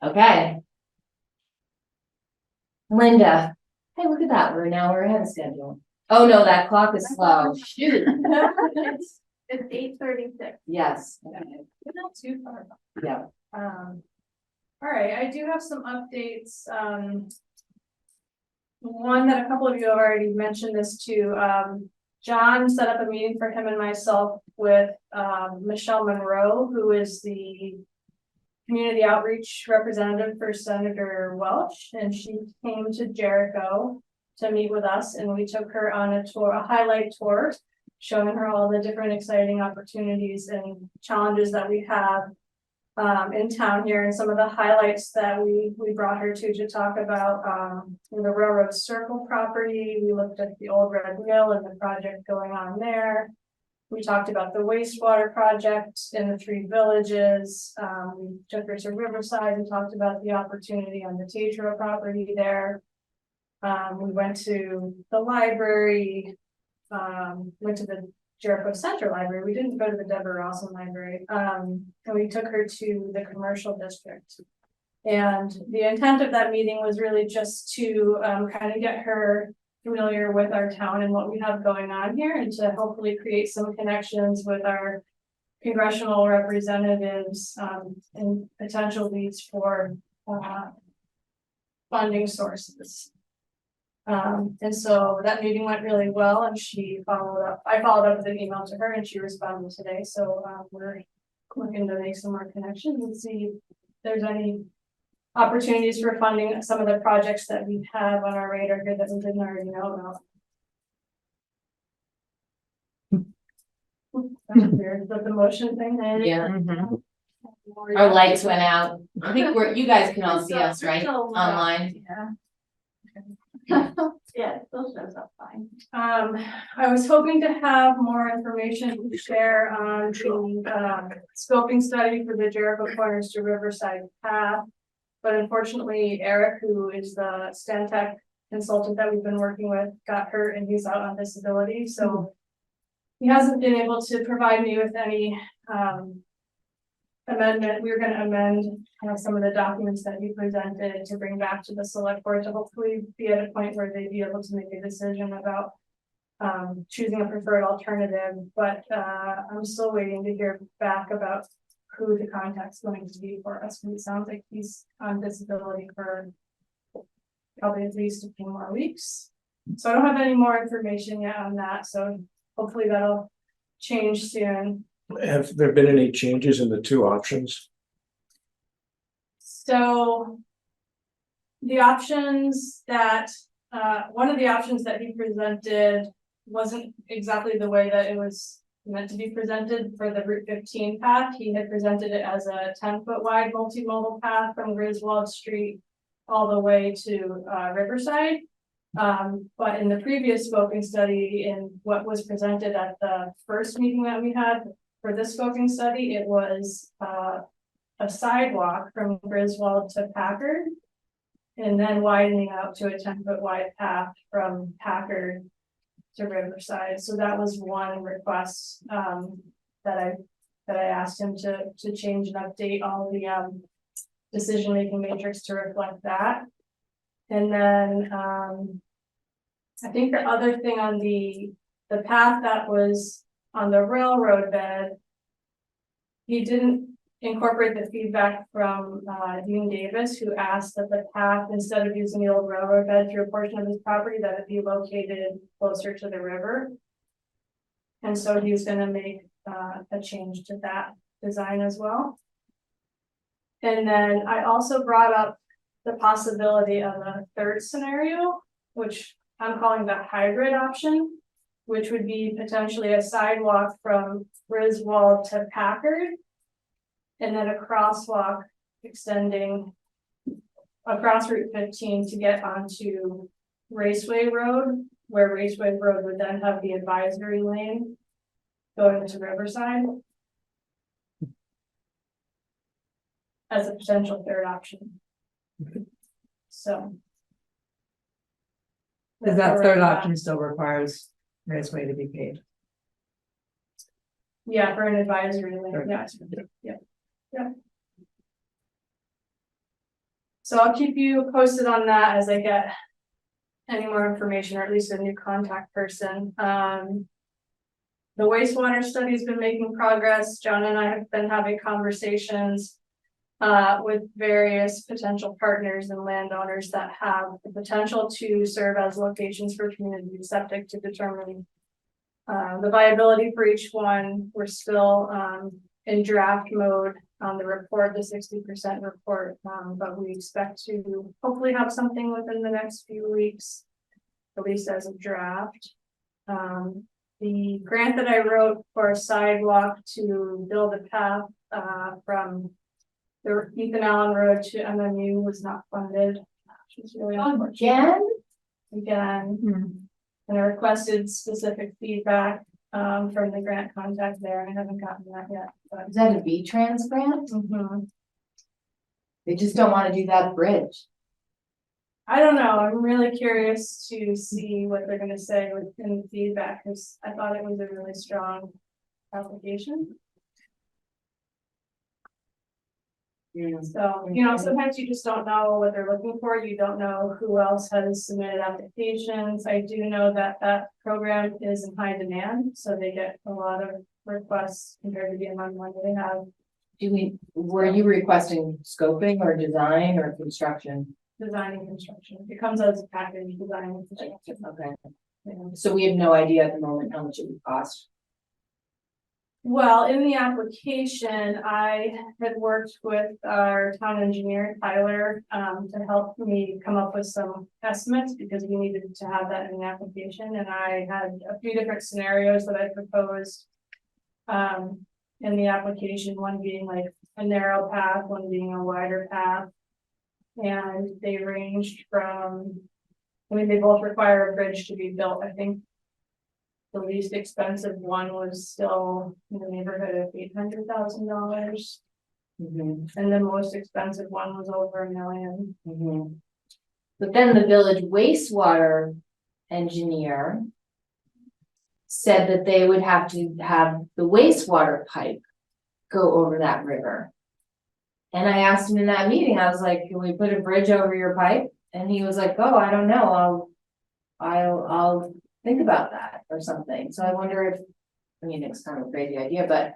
Okay. Linda, hey, look at that, we're ahead of schedule. Oh, no, that clock is slow, shoot, It's 8:36. yes, We're not too far. yeah, All right, I do have some updates, one that a couple of you have already mentioned this too, John set up a meeting for him and myself with, Michelle Monroe, who is the community outreach representative for Senator Welch, and she came to Jericho to meet with us, and we took her on a tour, a highlight tour, showing her all the different exciting opportunities and challenges that we have in town here, and some of the highlights that we brought her to talk about, the Railroad Circle property. We looked at the old Red Mill and the project going on there. We talked about the wastewater project in the 3 villages. We took her to Riverside and talked about the opportunity on the Tatro property there. We went to the library, went to the Jericho Center Library. We didn't go to the Deborah Rawson Library. And we took her to the commercial district. And the intent of that meeting was really just to kind of get her familiar with our town and what we have going on here, and to hopefully create some connections with our congressional representatives and potential leads for funding sources. And so that meeting went really well, and she followed up. I followed up with an email to her, and she responded today. So we're looking to make some more connections and see if there's any opportunities for funding some of the projects that we have on our radar here that we didn't already know about. That's weird, but the motion thing. yeah. Mhm. Our lights went out. I think you guys can all see us, right, online? Yeah, it still shows up fine. I was hoping to have more information to share on the scoping study for the Jericho Corners to Riverside path. But unfortunately, Eric, who is the Stantec consultant that we've been working with, got hurt and he's out on disability, so he hasn't been able to provide me with any amendment. We were gonna amend some of the documents that he presented to bring back to the select board to hopefully be at a point where they'd be able to make a decision about choosing a preferred alternative, but I'm still waiting to hear back about who the contact's going to be for us. It sounds like he's on disability for probably at least a few more weeks. So I don't have any more information yet on that, so hopefully that'll change soon. Have there been any changes in the 2 options? So the options that, one of the options that he presented wasn't exactly the way that it was meant to be presented for the Route 15 path. He had presented it as a 10-foot wide multimodal path from Griswold Street all the way to Riverside. But in the previous scoping study and what was presented at the first meeting that we had for this scoping study, it was a sidewalk from Griswold to Packard, and then widening out to a 10-foot wide path from Packard to Riverside. So that was one request that I asked him to change and update all the decision-making matrix to reflect that. And then I think the other thing on the path that was on the railroad bed, he didn't incorporate the feedback from Dean Davis, who asked that the path, instead of using the old railroad bed through a portion of his property, that it be located closer to the river. And so he's gonna make a change to that design as well. And then I also brought up the possibility of a third scenario, which I'm calling the hybrid option, which would be potentially a sidewalk from Griswold to Packard. And then a crosswalk extending across Route 15 to get onto Raceway Road, where Raceway Road would then have the advisory lane going to Riverside as a potential third option. So. Cause that third option still requires Raceway to be paid. Yeah, for an advisory lane, yeah. So I'll keep you posted on that as I get any more information, or at least a new contact person. The wastewater study's been making progress. John and I have been having conversations with various potential partners and landowners that have the potential to serve as locations for community septic to determine the viability for each one. We're still in draft mode on the report, the 60% report, but we expect to hopefully have something within the next few weeks, at least as a draft. The grant that I wrote for a sidewalk to build a path from the Ethan Allen Road to MMU was not funded. Which is really unfortunate. Again. And I requested specific feedback from the grant contact there. I haven't gotten that yet, but. Is that a V-Trans grant? Mhm. They just don't want to do that bridge. I don't know. I'm really curious to see what they're gonna say within the feedback, because I thought it was a really strong application. So, you know, sometimes you just don't know what they're looking for. You don't know who else has submitted applications. I do know that that program is in high demand, so they get a lot of requests compared to the amount of money they have. Were you requesting scoping or design or construction? Design and construction. It comes as a package, design and construction. Okay, Yeah. so we have no idea at the moment how much it would cost. Well, in the application, I had worked with our town engineer, Tyler, to help me come up with some estimates, because we needed to have that in the application, and I had a few different scenarios that I proposed. In the application, one being like a narrow path, one being a wider path. And they ranged from, I mean, they both require a bridge to be built. I think the least expensive one was still in the neighborhood of $800,000. And the most expensive one was over $1 million. But then the village wastewater engineer said that they would have to have the wastewater pipe go over that river. And I asked him in that meeting, I was like, can we put a bridge over your pipe? And he was like, oh, I don't know, I'll think about that or something. So I wonder if, I mean, it's kind of a crazy idea, but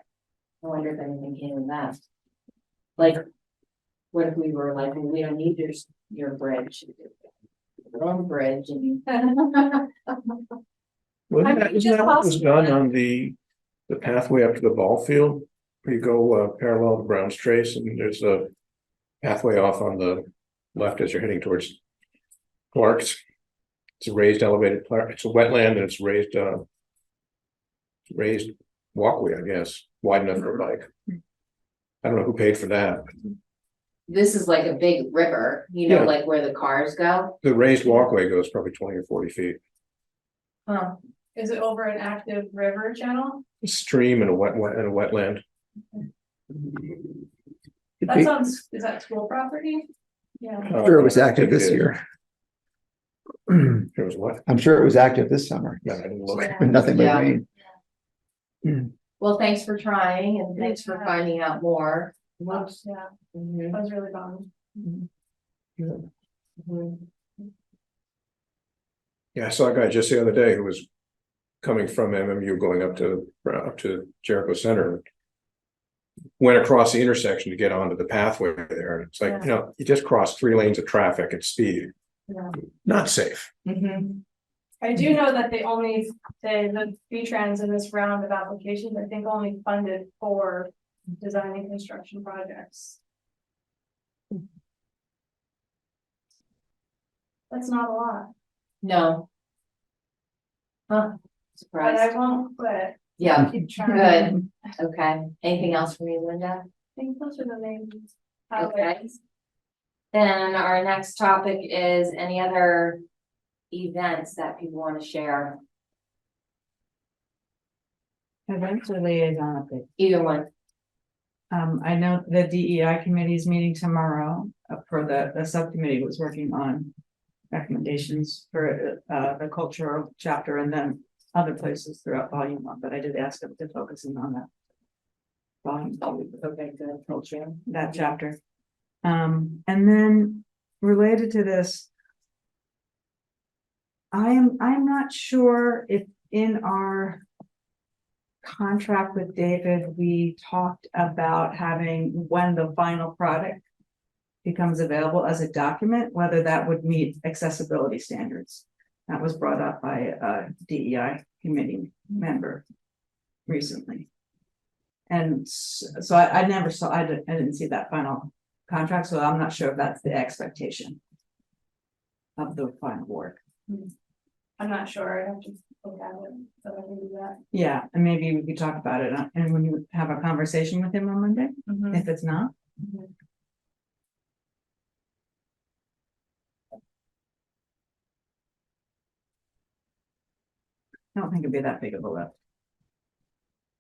I wonder if anything came in that. Like, what if we were like, well, we don't need your bridge, your own bridge, and Well, I mean, isn't just that what was possible. done on the pathway up to the ball field? Where you go parallel to Brown's Trace, and there's a pathway off on the left as you're heading towards Clark's. It's a raised elevated, it's a wetland, and it's raised walkway, I guess, wide enough for a bike. I don't know who paid for that. this is like a big river, you know, Yeah. like where the cars go. The raised walkway goes probably 20 or 40 feet. Huh. Is it over an active river channel? A stream and a wetland. That sounds, is that school property? Yeah. I'm sure it was active this year. There was what? I'm sure it was active this summer, Yeah, I didn't look. Yeah. but nothing but Yeah. rain. Well, thanks for trying and thanks for Yeah. finding out more. Oops, yeah, Mhm. I was really bummed. Mhm. Yeah, I saw a guy just the other day who was coming from MMU going up to Jericho Center. went across the intersection to get onto the pathway there. And it's like, you know, you just crossed 3 lanes of traffic at speed. Yeah. Not safe. I do know that the V-Trans in this round of applications, I think only funded for design and construction projects. That's not a lot, No. Huh, but surprised. I won't quit. Yeah, Keep trying. good, okay. Anything else from you, Linda? I think those are the main. Okay. highlights. Then our next topic is any other events that people want to share, Events or liaison update? either one. I know the DEI committee is meeting tomorrow for the subcommittee was working on recommendations for the cultural chapter and then other places throughout volume 1, but I did ask them to focus in on that. Volume 2, Okay, good. culture, that chapter. And then related to this, I'm not sure if in our contract with David, we talked about having when the final product becomes available as a document, whether that would meet accessibility standards. That was brought up by a DEI committee member recently. And so I never saw, I didn't see that final contract, so I'm not sure if that's the expectation of the final work. I'm not sure, I have to look at it, so I can do that. Yeah, and maybe we could talk about it, and when you have a conversation with him on Monday, if it's not. I don't think it'd be that big of a lift.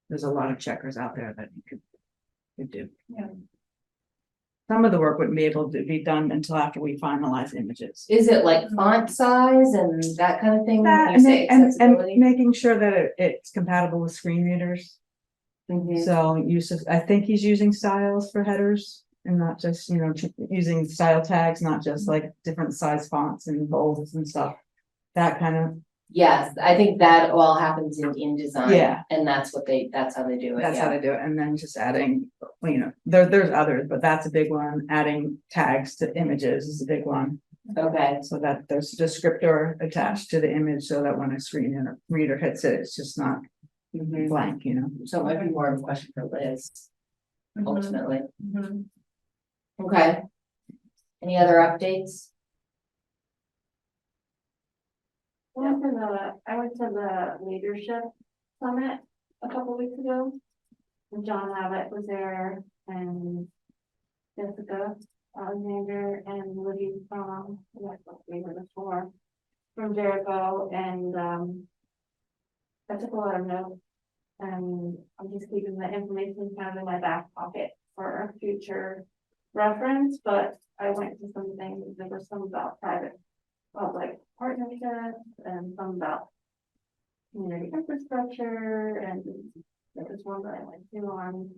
There's a lot of checkers out there that you could do. Yeah. Some of the work wouldn't be able to be done until after we finalize images. Is it like font size and that kind of thing? when That, you and, say and accessibility? making sure that it's compatible with screen readers. Mhm. So I think he's using styles for headers and not just, using style tags, not just like different size fonts and bolds and stuff. That kind of, Yes, I think that all happens in InDesign. Yeah. And that's how they do it, that's how yeah. they do it. And then just adding, there's others, but that's a big one. Adding tags to images is a big one. Okay, So that there's a descriptor attached to the image so that when a screen reader hits it, it's just not Mhm. blank, So it might be more of a question for Liz, ultimately. Mhm. Okay. Any other updates? I went to the leadership summit a couple weeks ago. And John Abbott was there and Jessica Alexander and Libby from, we were before, from Jericho, and I took a lot of notes. And I'm just keeping the information kind of in my back pocket for future reference, but I went to some things, there were some about public partnerships and some about community infrastructure, and there was one that I went to on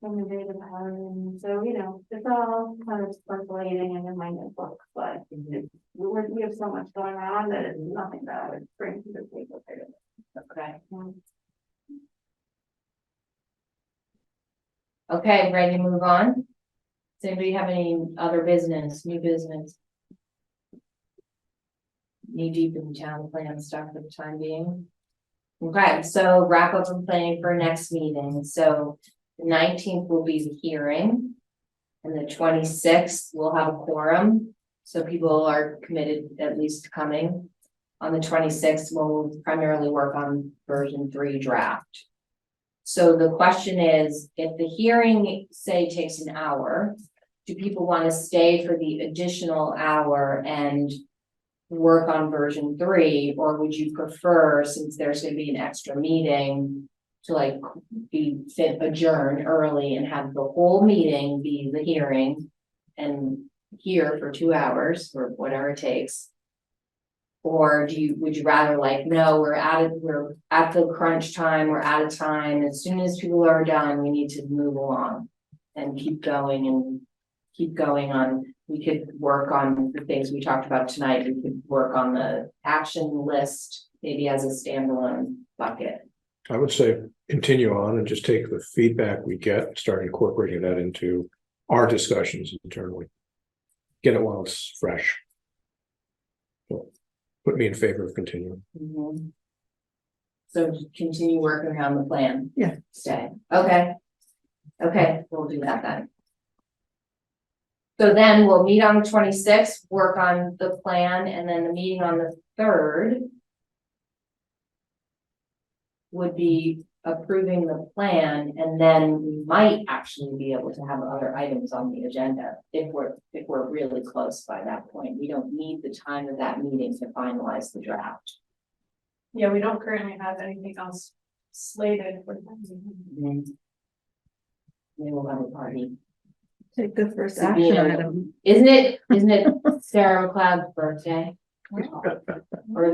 innovative housing. So, it's all kind of percolating and in my notebook, but we have so much going on that it's nothing that I would bring to the table. Okay. Okay, ready to move on? Does anybody have any other business, new business? Knee deep in town plan stuff for the time being. Okay, so wrap up and planning for next meeting. So the 19th will be the hearing. And the 26th we'll have a quorum. So people are committed at least to coming. On the 26th, we'll primarily work on version 3 draft. So the question is, if the hearing, say, takes an hour, do people want to stay for the additional hour and work on version 3, or would you prefer, since there's going to be an extra meeting, to adjourn early and have the whole meeting be the hearing and here for 2 hours or whatever it takes? Or would you rather no, we're at the crunch time, we're out of time. As soon as people are done, we need to move along and keep going on. We could work on the things we talked about tonight. We could work on the action list, maybe as a standalone bucket. I would say continue on and just take the feedback we get, start incorporating that into our discussions internally. Get it while it's fresh. So, put me in favor of continuing. Mhm. So continue working on the plan. Yeah. Stay, okay. Okay, we'll do that then. So then we'll meet on the 26th, work on the plan, and then the meeting on the 3rd. Would be approving the plan, and then we might actually be able to have other items on the agenda if we're really close by that point. We don't need the time of that meeting to finalize the draft. Yeah, we don't currently have anything else slated for. Then we'll have a party. Take the first So, action you know, item. Isn't it Sarah McLeod's birthday? Or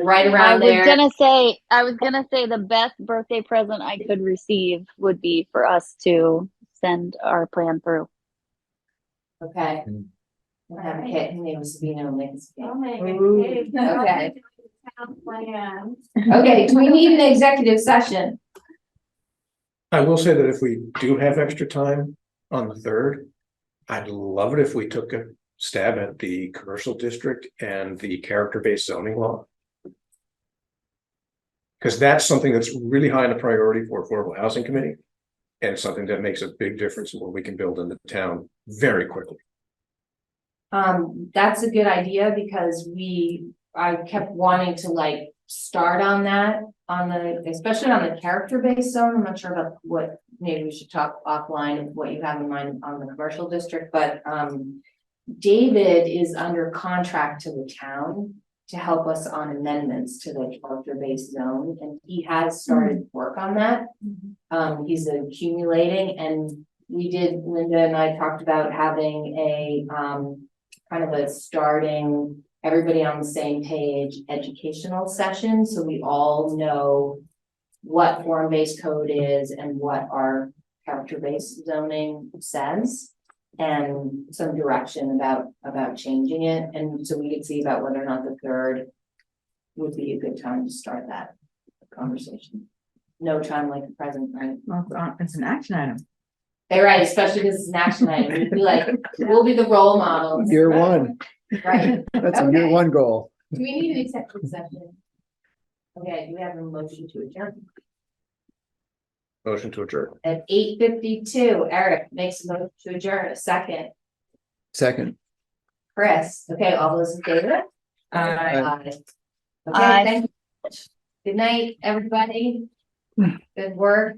right I around was there? gonna say the best birthday present I could receive would be for us to send our plan through. Okay. Mm. We'll have a kid, his name was Sabino, and make us a cake. I'll make it. Ooh. Hey, Okay. town plan. Okay, do we need an executive session? I will say that if we do have extra time on the 3rd, I'd love it if we took a stab at the commercial district and the character-based zoning law. Because that's something that's really high on the priority for Affordable Housing Committee. And it's something that makes a big difference in what we can build in the town very quickly. That's a good idea because I kept wanting to like start on that, especially on the character-based zone. I'm not sure about what, maybe we should talk offline of what you have in mind on the commercial district, but, David is under contract to the town to help us on amendments to the character-based zone, and he has started work on that. He's accumulating, and Linda and I talked about having a, kind of a starting, everybody on the same page educational session, so we all know what form-based code is and what our character-based zoning says. And some direction about changing it, and so we could see about whether or not the 3rd would be a good time to start that conversation. No time like the present, right? Well, it's an action item. They're right, especially because it's an action item. We'd be like, we'll be the role models. Year one, Right. that's a year Okay. one goal. Do we need an executive session? Okay, do we have a motion to adjourn? Motion to adjourn. At 8:52, Eric makes a motion to adjourn, a second. Second. Chris, okay, all those in favor? Aye. Okay, Aye. thank you. Good night, everybody. Good work.